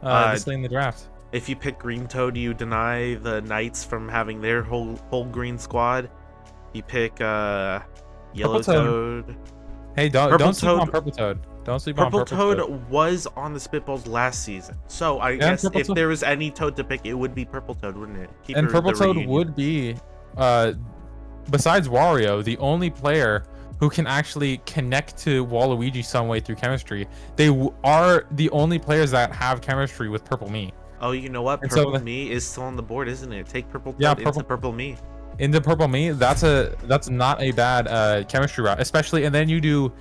this late in the draft. If you pick Green Toad, you deny the Knights from having their whole green squad. You pick Yellow Purple Toad. Toad. Hey, don't Purple sleep on Toad- Purple Toad. Don't sleep Purple on Purple Toad was on the Spitballs last season, so I And guess Purple if Toad- there was any Toad to pick, it would be Purple Toad, wouldn't it? Keep And it Purple the Toad reunion. would be, besides Wario, the only player who can actually connect to Waluigi some way through chemistry. They are the only players that have chemistry with Purple Me. Oh, you know what? And so Purple the- Me is still on the board, isn't it? Take Purple Toad Yeah, into Purple Me. Into Purple Me, that's not a bad chemistry route, especially. And then you do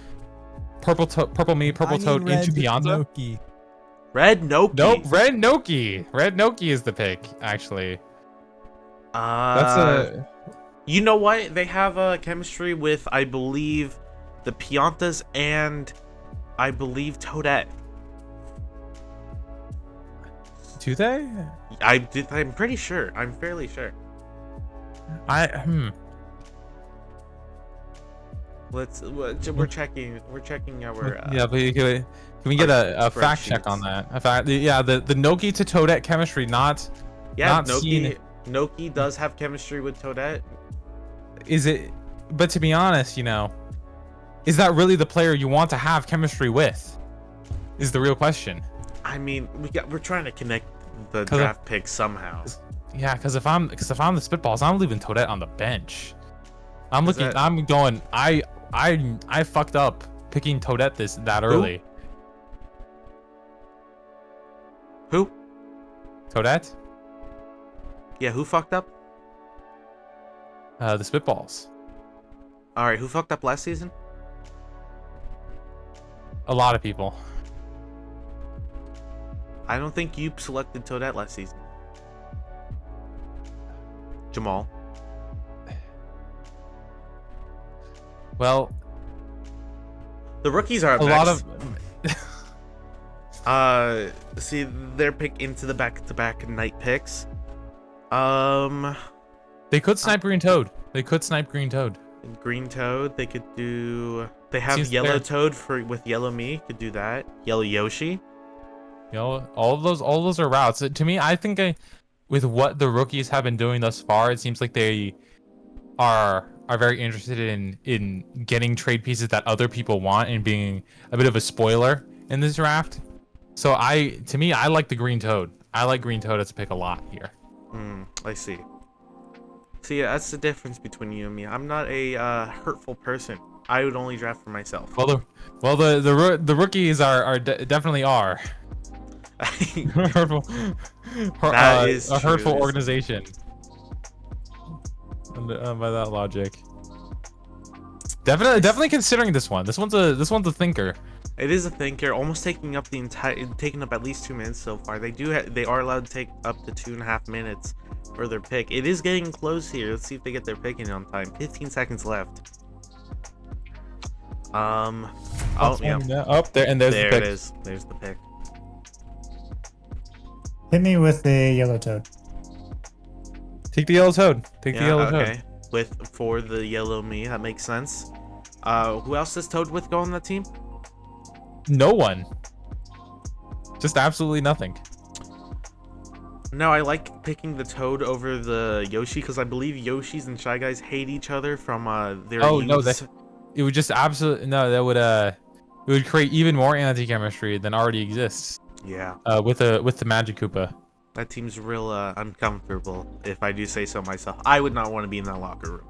Purple Me, Purple Toad into Pianta. Noki. Red Noki. Nope, Red Noki. Red Noki is the pick, actually. That's a You know what? They have a chemistry with, I believe, the Piantas and I believe Toadette. do they? I'm pretty sure. I'm fairly sure. We're checking our. Yeah, but can we get a fact check on that? Yeah, the Noki to Toadette chemistry, not seen. Noki does have chemistry with Toadette. Is it? But to be honest, is that really the player you want to have chemistry with? Is the real question. I mean, we're trying to connect the draft pick somehow. Yeah, because if I'm the Spitballs, I'm leaving Toadette on the bench. I'm going. I fucked up picking Toadette that early. Who? Toadette? Yeah, who fucked up? The Spitballs. All right, who fucked up last season? A lot of people. I don't think you selected Toadette last season. Jamal. Well, the rookies are up a next. lot of. See their pick into the back-to-back night picks. They could snipe Green Toad. Green Toad. They could do. They have Seems Yellow fair. Toad with Yellow Me. Could do that. Yellow Yoshi. All of those are routes. To me, I think with what the rookies have been doing thus far, it seems like they are very interested in getting trade pieces that other people want and being a bit of a spoiler in this draft. So I like the Green Toad. I like Green Toad as a pick a lot here. I see. See, that's the difference between you and me. I'm not a hurtful person. I would only draft for myself. Well, the rookies definitely are. Hurtful, That is a hurtful true. organization. By that logic, definitely considering this one. This one's a thinker. It is a thinker, almost taking up at least 2 minutes so far. They are allowed to take up to 2.5 minutes for their pick. It is getting close here. Let's see if they get their pick in on time. 15 seconds left. Oh yeah. Up there, and there's There the it pick. is. There's the pick. Hit me with the yellow toad. Take the yellow toad. Take the Yeah, yellow okay. toad. For the Yellow Me, that makes sense. Who else does Toad with go on that team? No one. Just absolutely nothing. No, I like picking the Toad over the Yoshi because I believe Yoshis and Shy Guys hate each other from their. Oh no, youths. it would just absolutely no. That would it would create even more anti-chemistry than already exists. Yeah, With the Magic Koopa. that team's real uncomfortable, if I do say so myself. I would not want to be in that locker room.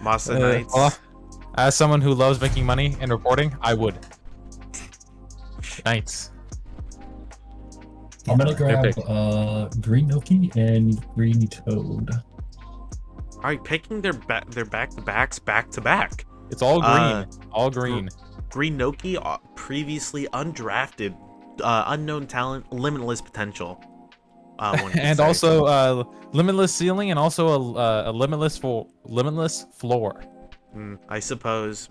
Masa Knights. Well, as someone who loves making money and reporting, I would. Knights. I'm gonna grab pick. Green Noki and Green Toad. All right, picking their back-to-backs back-to-back. It's all green. Uh, all green. Green Noki, previously undrafted, unknown talent, limitless potential. one could And say. also limitless ceiling and also a limitless floor. I suppose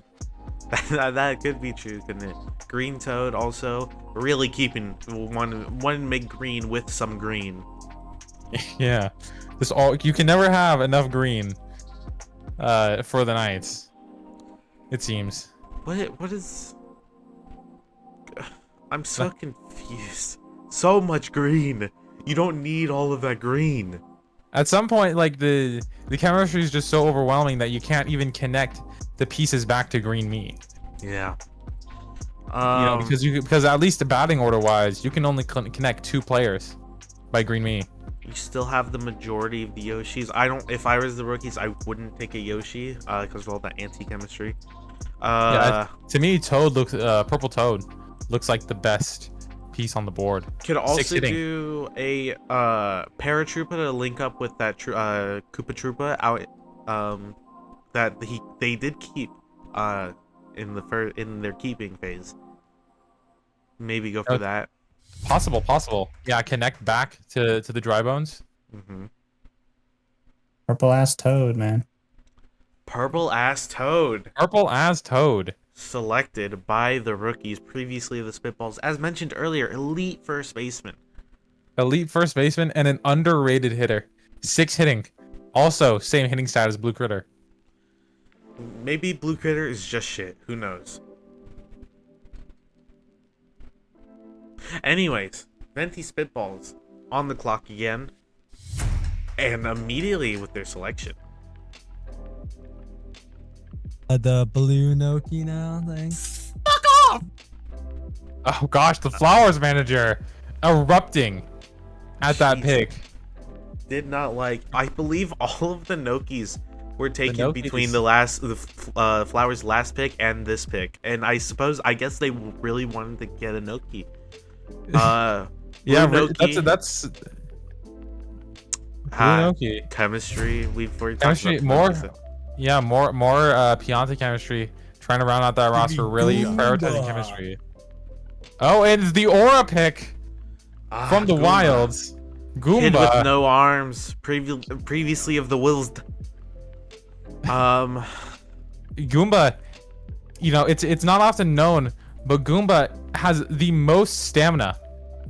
that could be true, couldn't it? Green Toad also really keeping one mid green with some green. Yeah. You can never have enough green for the Knights. It seems. What is? I'm so confused. So much green. You don't need all of that green. At some point, like the chemistry is just so overwhelming that you can't even connect the pieces back to green me. Yeah. Because at least the batting order wise, you can only connect 2 players by green me. You still have the majority of the Yoshis. If I was the rookies, I wouldn't take a Yoshi because of all that anti-chemistry. To me, Toad looks purple Toad looks like the best piece on the board. Could also hitting. do a paratroopa to link up with that Koopa Troopa out that they did keep in their keeping phase. Maybe go for that. Possible. Yeah, connect back to the dry bones. Purple ass toad, man. Purple ass Toad. Purple as Toad. Selected by the rookies, previously the Spitballs. As mentioned earlier, elite first baseman. Elite first baseman and an underrated hitter. 6 hitting. Also, same hitting stat as Blue Critter. Maybe Blue Critter is just shit. Who knows? Anyways, Venti Spitballs on the clock again. And immediately with their selection. The blue Noki now, thanks. Oh gosh, the Flowers manager erupting at that Jeez. pick. Did not like. I believe all of the Nokis were taken Nokis. between the Flowers' last pick and this pick, and I guess they really wanted to get a Noki. Yeah, Blue Noki, that's Blue uh, Noki. chemistry. We've already talked Chemistry, about the more, Nokis. yeah, more Pianta chemistry. Trying to round out that roster, really prioritizing chemistry. Oh, and it's the Aura pick from the Goomba. Wilds. Kid with Goomba. no arms, previously of the Wills. Goomba, you know, it's not often known, but Goomba has the most stamina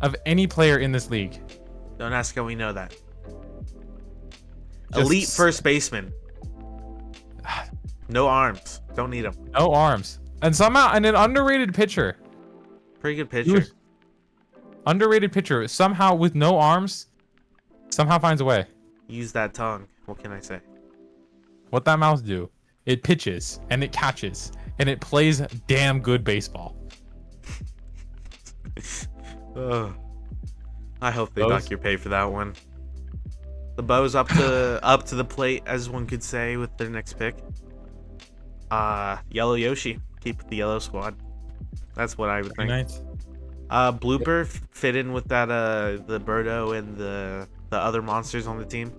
of any player in this league. Don't ask how we know that. Just- Elite first baseman. No arms. Don't need them. No arms. And somehow, and an underrated pitcher. Pretty good pitcher. Underrated pitcher. Somehow, with no arms, somehow finds a way. Use that tongue. What can I say? What that mouse do? It pitches, and it catches, and it plays damn good baseball. Ugh. I hope they Bows? dock your pay for that one. The Bows up to the plate, as one could say, with their next pick. Yellow Yoshi. Keep the yellow squad. That's what I would think. Nice. Blooper fit in with that the Birdo and the other monsters on the team.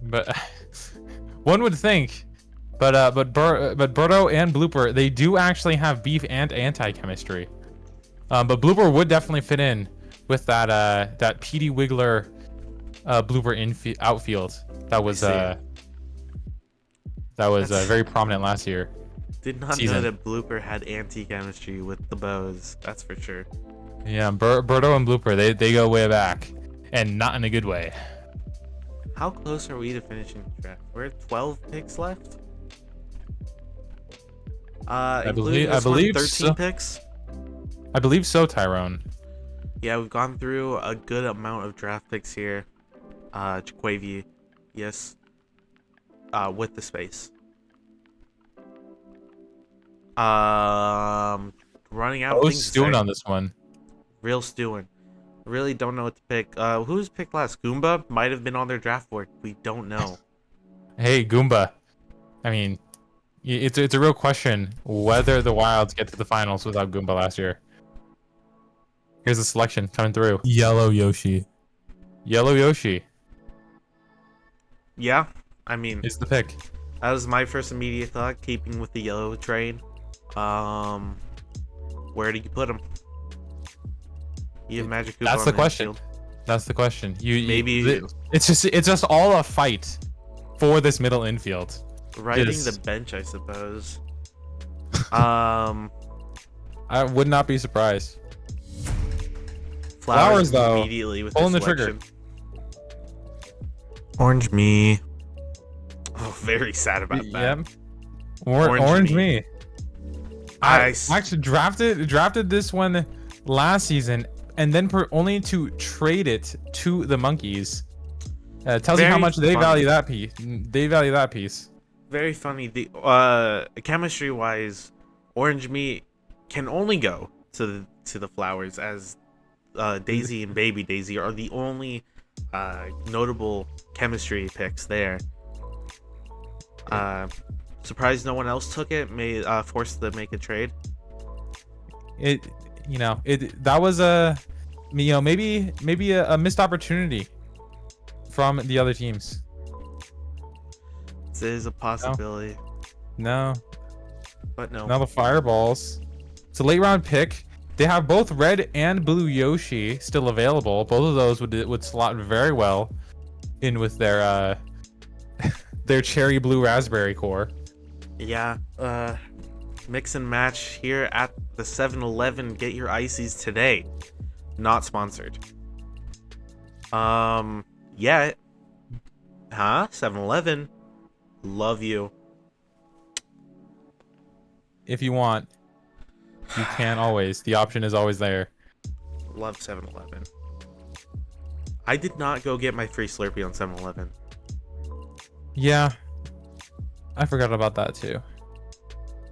But one would think, but Birdo and Blooper, they do actually have beef and anti-chemistry. But Blooper would definitely fit in with that PD Wiggler Blooper outfield that was very prominent last year. Did not Season. know that Blooper had anti-chemistry with the Bows. That's for sure. Yeah, Birdo and Blooper, they go way back, and not in a good way. How close are we to finishing the draft? We're at 12 picks left. I Including this believe 13 so. picks. I believe so, Tyrone. Yeah, we've gone through a good amount of draft picks here. Jaquavier, yes. With the space. Running out. of Who's things to stewing say. on this one? Real stewing. Really don't know what to pick. Who's picked last? Goomba might have been on their draft board. We don't know. Hey, Goomba. I mean, it's a real question whether the Wilds get to the finals without Goomba last year. Here's the selection coming through. Yellow Yoshi. Yellow Yoshi Yeah, I mean, is the pick. that was my first immediate thought, keeping with the yellow train. Where do you put him? You have Magic Koopa That's on the question. infield. That's the question. Maybe- it's just all a fight for this middle infield. Riding Yes. the bench, I suppose. I would not be surprised. Flowers though, immediately with pulling the the trigger. selection. Orange me. Oh, very sad about that. Yep. Orange me. I Nice. actually drafted this one last season, and then only to trade it to the Monkeys. Tells you how Very much they funny. value that piece. They value that piece. Very funny. The chemistry wise, Orange me can only go to the Flowers, as Daisy and Baby Daisy are the only notable chemistry picks there. Surprised no one else took it. Forced to make a trade. That was maybe a missed opportunity from the other teams. This is a possibility, No, but no. now the Fireballs. It's a late round pick. They have both red and blue Yoshi still available. Both of those would slot very well in with their their cherry blue raspberry core. Yeah, mix and match here at the 7-Eleven. Get your ices today. Not sponsored. Yeah. Huh? 7-Eleven. Love you. if you want, you can always. The option is always there. Love 7-Eleven. I did not go get my free Slurpee on 7-Eleven. Yeah, I forgot about that too.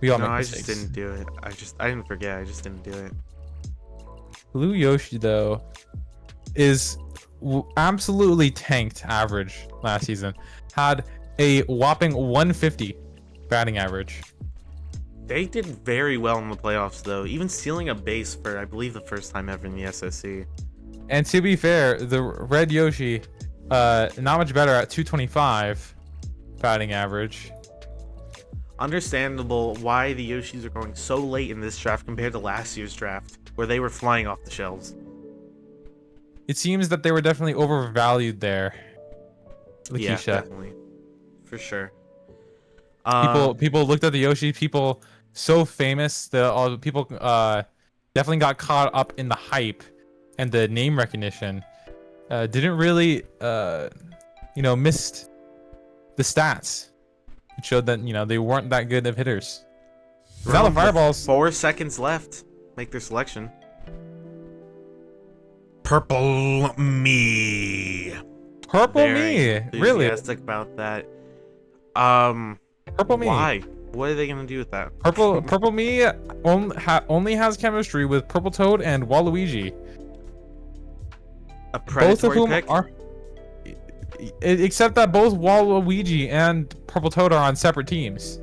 We all No, make I mistakes. just didn't do it. I didn't forget. I just didn't do it. Blue Yoshi though is absolutely tanked average last season. Had a whopping 150 batting average. They did very well in the playoffs, though, even stealing a base for, I believe, the first time ever in the SSC. And to be fair, the red Yoshi, not much better at 225 batting average. Understandable why the Yoshis are going so late in this draft compared to last year's draft, where they were flying off the shelves. It seems that they were definitely overvalued there. Yeah, Lakeisha. definitely. For sure. People looked at the Yoshi. People so famous. People definitely got caught up in the hype and the name recognition. Didn't really missed the stats. It showed that they weren't that good of hitters. Now the with fireballs. 4 seconds left. Make their selection. Purple me. Purple Very me, really? enthusiastic about that. Purple me. Why? What are they gonna do with that? Purple me only has chemistry with Purple Toad and Waluigi. A Both of predatory whom pick? are, except that both Waluigi and Purple Toad are on separate teams.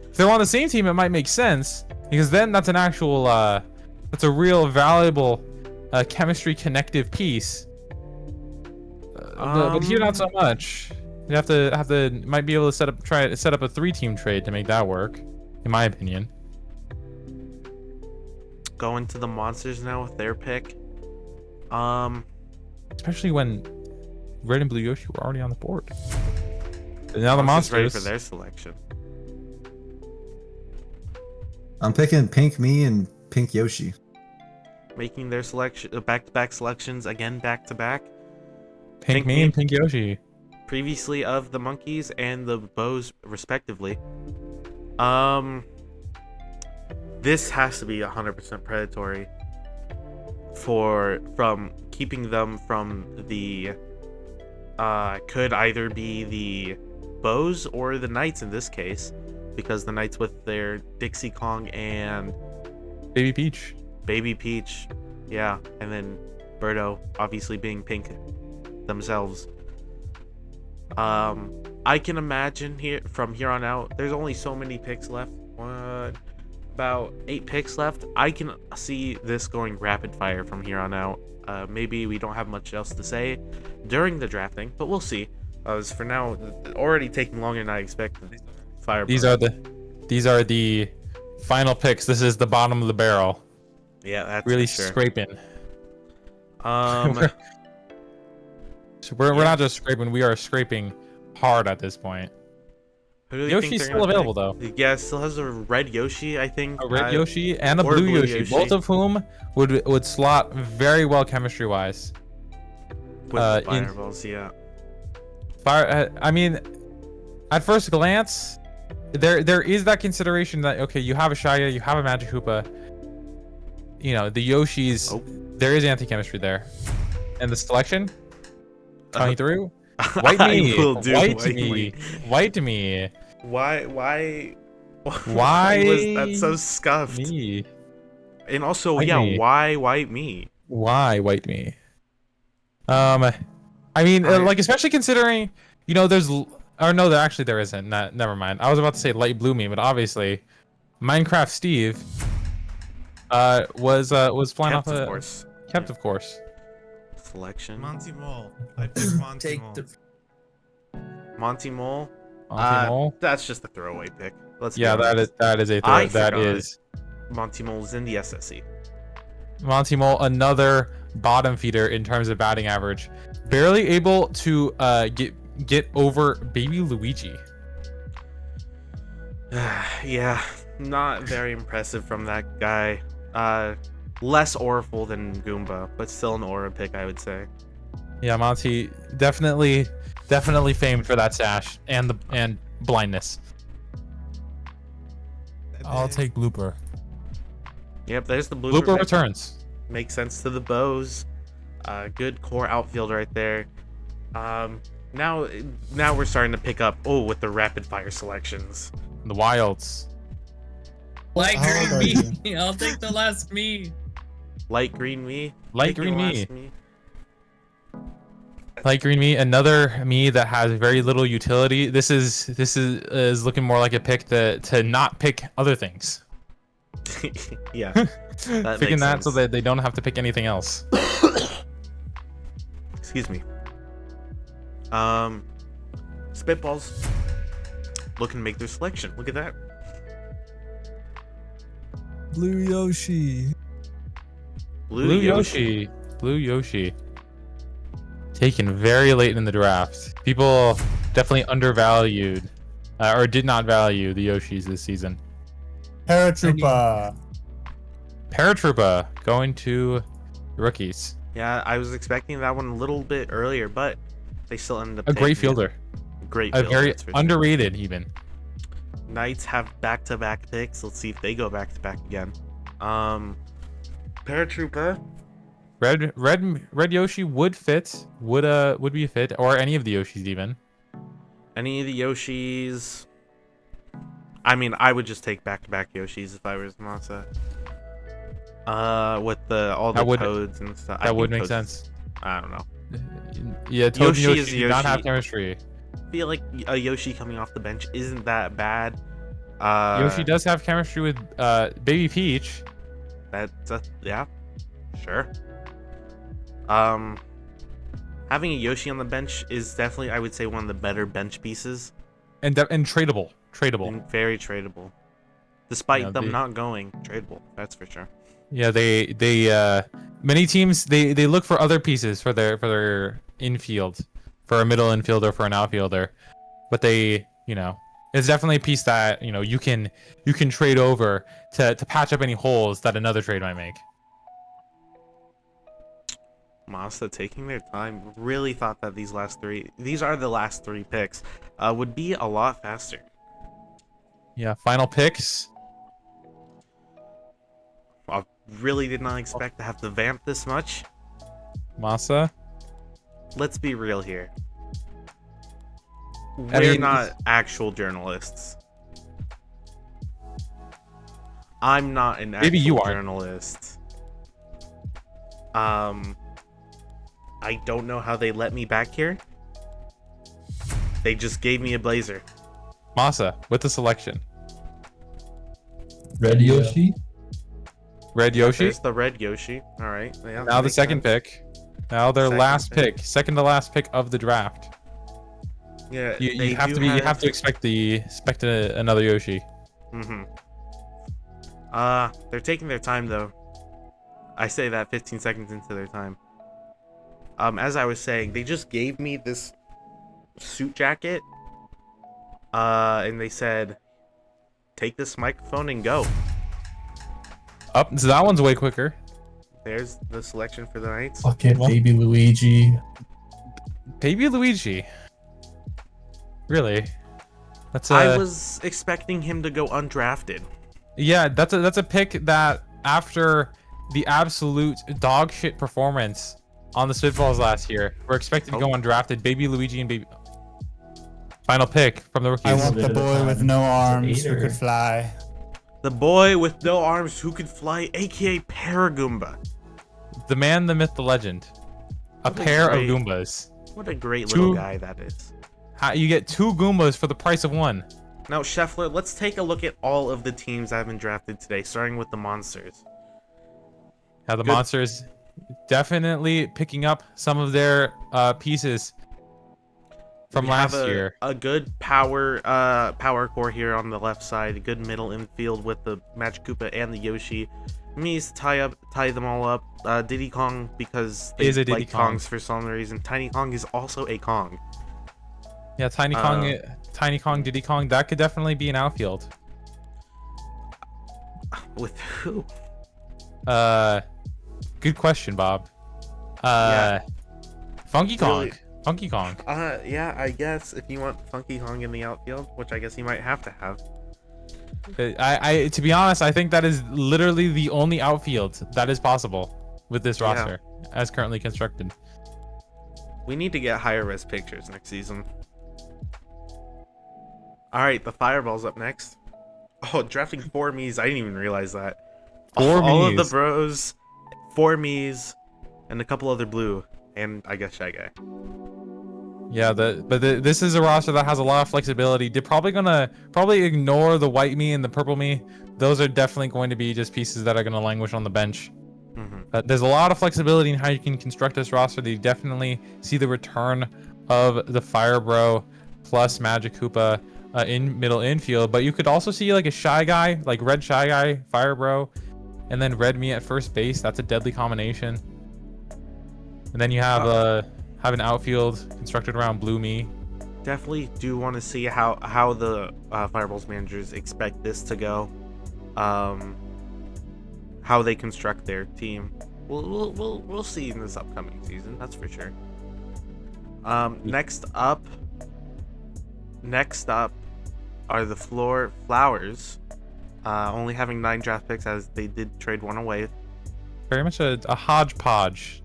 If they're on the same team, it might make sense because then that's an actual, that's a real valuable chemistry connective piece. But here, not so much. You have to might be able to try to set up a 3-team trade to make that work, in my opinion. Going to the monsters now with their pick. Especially when Red and Blue Yoshi were already on the board. And now the Monsters ready monsters. for their selection. I'm picking Pink Me and Pink Yoshi. Making their selection, back-to-back selections again, back-to-back. Pink Me and Pink Yoshi. Previously of the monkeys and the bows, respectively. This has to be 100% predatory from keeping them from the could either be the bows or the knights in this case, because the knights with their Dixie Kong and Baby Peach. Baby Peach, yeah, and then Birdo obviously being pink themselves. I can imagine from here on out, there's only so many picks left. About 8 picks left. I can see this going rapid fire from here on out. Maybe we don't have much else to say during the drafting, but we'll see. As for now, already taking longer than I expected. Fire. These are the final picks. This is the bottom of the barrel. Yeah, that's Really for sure. scraping. So we're not just scraping. We are scraping hard at this point. who do you think Yoshi's they're still gonna available pick? though. Yeah, it still has a red Yoshi, I think. A red Yoshi and a or blue blue Yoshi, Yoshi. both of whom would slot very well chemistry wise. With the in- fireballs, yeah. I mean, at first glance, there is that consideration that okay, you have a Shaya, you have a Magic Koopa. The Yoshis, there is anti-chemistry there, and the selection coming through. White me, I will do white white me, me. white me. Why Why was that so scuffed? Me? And also, White yeah, me. why white me? Why white me? I mean, like especially considering, there's, or no, there isn't. Never mind. I was about to say light blue me, but obviously, Minecraft Steve, was flying Kept, off of a course. kept, of course. Selection. Monty Mole. I picked Monty Mole. Monty Mole. Monty Mole. That's just a throwaway pick. Let's be Yeah, honest. that is a I that forgot is Monty Mole's in the SSC. Monty Mole, another bottom feeder in terms of batting average, barely able to get over Baby Luigi. Yeah, not very impressive from that guy. Less auraful than Goomba, but still an aura pick, I would say. Yeah, Monty definitely Uh, famed for that sash and blindness. I'll take blooper. Yep, there's the blooper. Blooper returns. Makes sense to the bows. Good core outfield right there. Now we're starting to pick up. Oh, with the rapid fire selections. The wilds. Light How old green are me. I'll take the last me. Light green me. Light Take green your me. last me. Light green me, another me that has very little utility. This is looking more like a pick to not pick other things. Yeah, that Picking makes that so sense. that they don't have to pick anything else. Excuse me. Spitballs looking to make their selection. Look at that. Blue Yoshi. Blue Yoshi. Blue Yoshi. Taken very late in the draft. People definitely undervalued or did not value the Yoshis this season. Paratrooper. Paratroopa going to rookies. Yeah, I was expecting that one a little bit earlier, but they still ended up A great taking it. fielder. Great A fielder, very that's for sure. underrated even. Knights have back-to-back picks. Let's see if they go back-to-back again. Paratrooper. Red Yoshi would fit. Would be a fit, or any of the Yoshis even. Any of the Yoshis. I mean, I would just take back-to-back Yoshis if I was Masa. With all the That would- toads and stuff. That would think make Toads- sense. I don't know. Yeah, Toad Yoshi and is Yoshi do not have Yoshi. chemistry. I feel like a Yoshi coming off the bench isn't that bad. Yoshi does have chemistry with Baby Peach. Yeah, sure. Having a Yoshi on the bench is definitely, I would say, one of the better bench pieces And tradable. and very tradable. Despite Yeah, them they- not going tradable, that's for sure. Yeah, they many teams they look for other pieces for their infield, for a middle infielder, for an outfielder, but they, it's definitely a piece that you can trade over to patch up any holes that another trade might make. Masa taking their time. Really thought that these are the last three picks, would be a lot faster. Yeah, final picks. I really did not expect to have to vamp this much. Masa. Let's be real here. I We're mean, not actual journalists. I'm not an actual Maybe you are. journalist. I don't know how they let me back here. They just gave me a blazer. Masa with the selection. Red Yoshi. Red Yoshi. There's the red Yoshi. All right. Yeah, Now the makes second sense. pick. Now their Second last pick. pick. Second to last pick of the draft. Yeah, You they have do to be. You have to expect another Yoshi. Mm-hmm. They're taking their time though. I say that 15 seconds into their time. As I was saying, they just gave me this suit jacket. And they said, take this microphone and go. Up, so that one's way quicker. There's the selection for the Knights. Fuck it, baby Luigi. Baby Luigi. Really? That's I was expecting him to go undrafted. yeah. That's a pick that after the absolute dog shit performance on the Spitballs last year, we're expected to go undrafted. Baby Luigi and baby. Final pick from the rookies. I want the Bit at a boy with time. no arms who Eater. could fly. The boy with no arms who could fly, aka Paragoomba. The man, the myth, the legend. A What a pair great- of Goombas. What a great little Two- guy that is. You get two Goombas for the price of one. Now, Scheffler, let's take a look at all of the teams that have been drafted today, starting with the Monsters. Now the Good. Monsters definitely picking up some of their pieces from We have last year. a good power core here on the left side, a good middle infield with the Magic-Koopa and the Yoshi. Mies tie them all up. Diddy Kong, because they Is a Diddy like Kong. Kongs for some reason. Tiny Kong is also a Kong. Yeah, Tiny Kong, Diddy Kong, that could definitely be an outfield. With who? Good question, Bob. Yeah. Funky Kong. Really? Funky Kong. Yeah, I guess if you want Funky Kong in the outfield, which I guess you might have to have. I to be honest, I think that is literally the only outfield that is possible with this Yeah. roster as currently constructed. We need to get higher res pictures next season. All right, the Fireball's up next. Oh, drafting 4 Miis. I didn't even realize that. Four All of the Miis. bros, 4 Miis, and a couple other blue, and I guess Shy Guy. Yeah, this is a roster that has a lot of flexibility. They're probably ignore the white me and the purple me. Those are definitely going to be just pieces that are gonna languish on the bench. There's a lot of flexibility in how you can construct this roster. They definitely see the return of the Fire Bro plus Magic Koopa in middle infield, but you could also see like a Shy Guy, like red Shy Guy, Fire Bro, and then red me at first base. That's a deadly combination. And then you have an outfield constructed around blue me. Definitely do want to see how the Fireballs managers expect this to go. How they construct their team. We'll see in this upcoming season. That's for sure. Next up are the Flowers. Only having 9 draft picks as they did trade one away. Very much a hodgepodge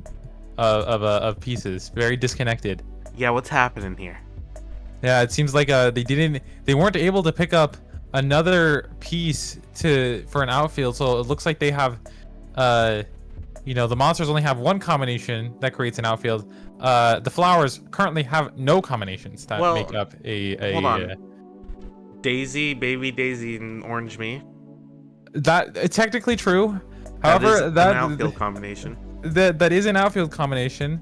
of pieces. Very disconnected. Yeah, what's happening here? Yeah, it seems like they weren't able to pick up another piece for an outfield, so it looks like they have the Monsters only have one combination that creates an outfield. The Flowers currently have no combinations that make up a hold on. Daisy, Baby Daisy, and Orange Me. That technically true. However, an outfield combination. That is an outfield combination,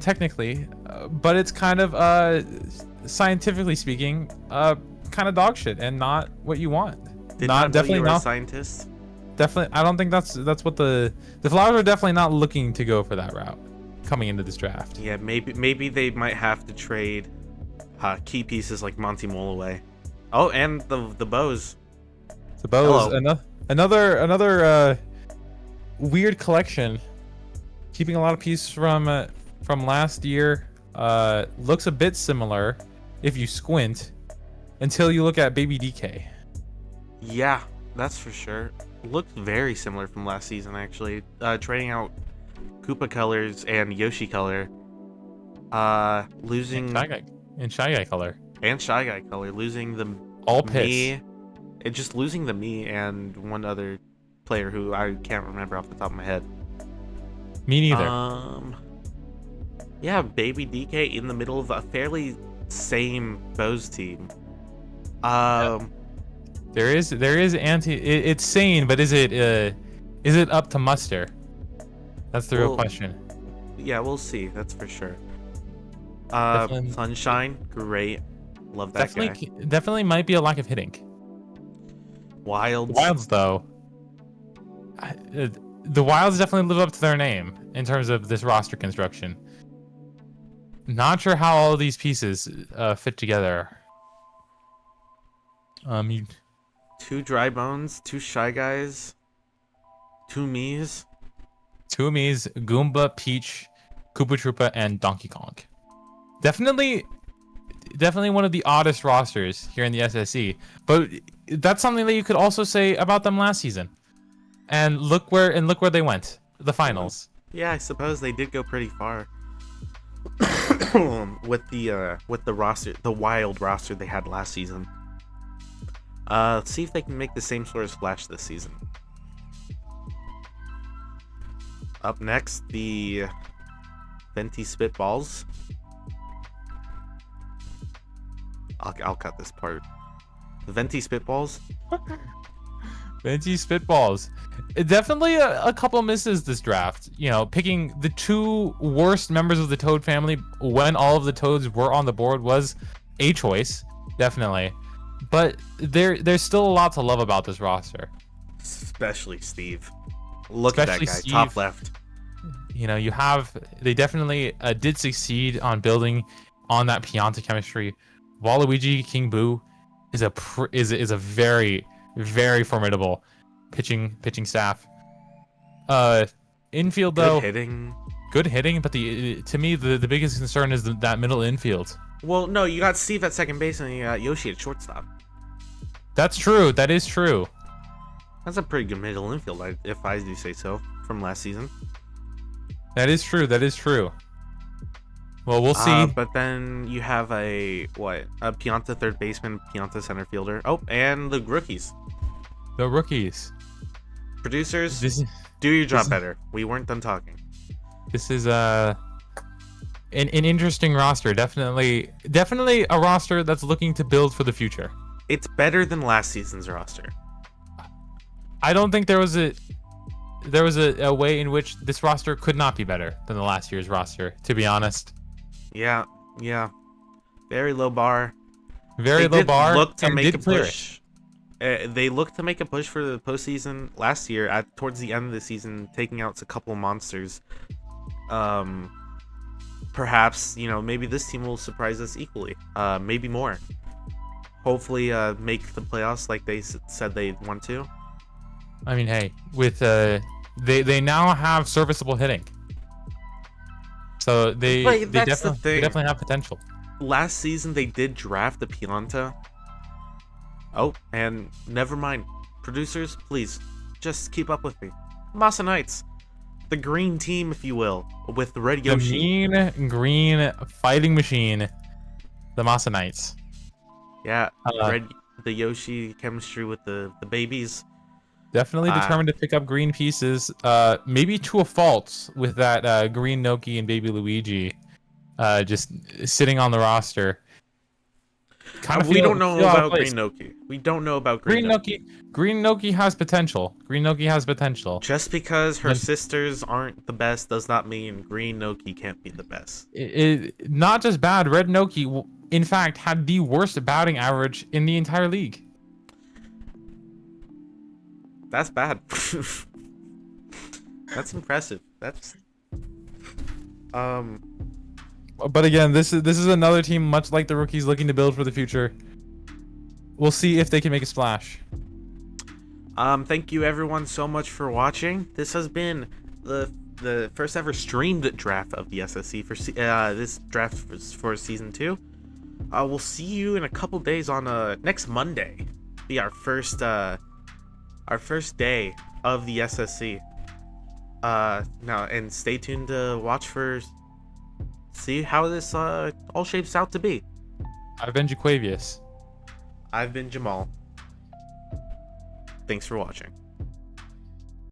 technically, but it's kind of scientifically speaking, kind of dog shit and not what you want. Did not definitely know you were a scientist. Definitely, I don't think that's what the Flowers are definitely not looking to go for that route coming into this draft. Yeah, maybe they might have to trade key pieces like Monty Mole away. Oh, and the bows. The bows, another weird collection. Keeping a lot of pieces from last year. Looks a bit similar if you squint until you look at Baby DK. Yeah, that's for sure. Looked very similar from last season, actually. Trading out Koopa colors and Yoshi color. Losing... And Shy Guy color. And Shy Guy color. Losing the all piss. Me. And just losing the me and one other player who I can't remember off the top of my head. Me neither. Yeah, Baby DK in the middle of a fairly same Bows team. There is it's sane, but is it up to muster? That's the real question. Yeah, we'll see. That's for sure. Definitely, Sunshine, great. Love that guy. Definitely might be a lack of hitting. Wilds though. The Wilds definitely live up to their name in terms of this roster construction. Not sure how all of these pieces fit together. 2 Dry Bones, 2 Shy Guys, 2 Miis. 2 Miis, Goomba, Peach, Koopa Troopa, and Donkey Kong. Definitely one of the oddest rosters here in the SSE. But that's something that you could also say about them last season. And look where they went. The finals. Yeah, I suppose they did go pretty far. with the roster, the wild roster they had last season. Let's see if they can make the same sort of splash this season. Up next, the Venti Spitballs. I'll cut this part. The Venti Spitballs. Venti Spitballs. Definitely a couple misses this draft. You know, picking the 2 worst members of the Toad family when all of the Toads were on the board was a choice, definitely. But there's still a lot to love about this roster. Especially Steve. Look at that guy, Steve, top left. You know, they definitely did succeed on building on that Pianta chemistry. Waluigi King Boo is a very, very formidable pitching staff. Infield though, good hitting, but to me the biggest concern is that middle infield. Well, no, you got Steve at second base and you got Yoshi at shortstop. That's true. That is true. That's a pretty good middle infield, if I do say so, from last season. That is true. That is true. Well, we'll see. But then you have a Pianta third baseman, Pianta center fielder. Oh, and the rookies. The rookies. Producers, This is do your job better. We weren't done talking. this is an interesting roster. Definitely a roster that's looking to build for the future. It's better than last season's roster. I don't think there was a way in which this roster could not be better than the last year's roster, to be honest. Yeah. Very low bar. Very They low did bar. look to and make did a clear it. push. They looked to make a push for the postseason last year. Towards the end of the season, taking out a couple of monsters. Perhaps maybe this team will surprise us equally. Maybe more. Hopefully, make the playoffs like they said they want to. I mean, hey, with they now have serviceable hitting, so they But that's the they thing. definitely have potential. Last season they did draft the Pianta. Oh, and never mind. Producers, please, just keep up with me. Masa Knights, the green team, if you will, with the red The Yoshi. mean green fighting machine, the Masa Knights. Yeah, Uh, the Yoshi chemistry with the babies. Definitely determined to pick up green pieces, maybe to a fault with that green Noki and Baby Luigi just sitting on the roster. We don't know about Green Noki. We don't know about Green Noki. Green Noki has potential. Green Noki has potential. Just because her sisters aren't the best does not mean Green Noki can't be the best. Not just bad. Red Noki, in fact, had the worst batting average in the entire league. That's bad. That's impressive. That's But again, this is another team much like the rookies looking to build for the future. We'll see if they can make a splash. Thank you everyone so much for watching. This has been the first ever streamed draft of the SSC for this draft for season 2. We'll see you in a couple days on next Monday. Be our first day of the SSC. Now and stay tuned to watch for see how this all shapes out to be. I've been Jaquavius. I've been Jamal. Thanks for watching.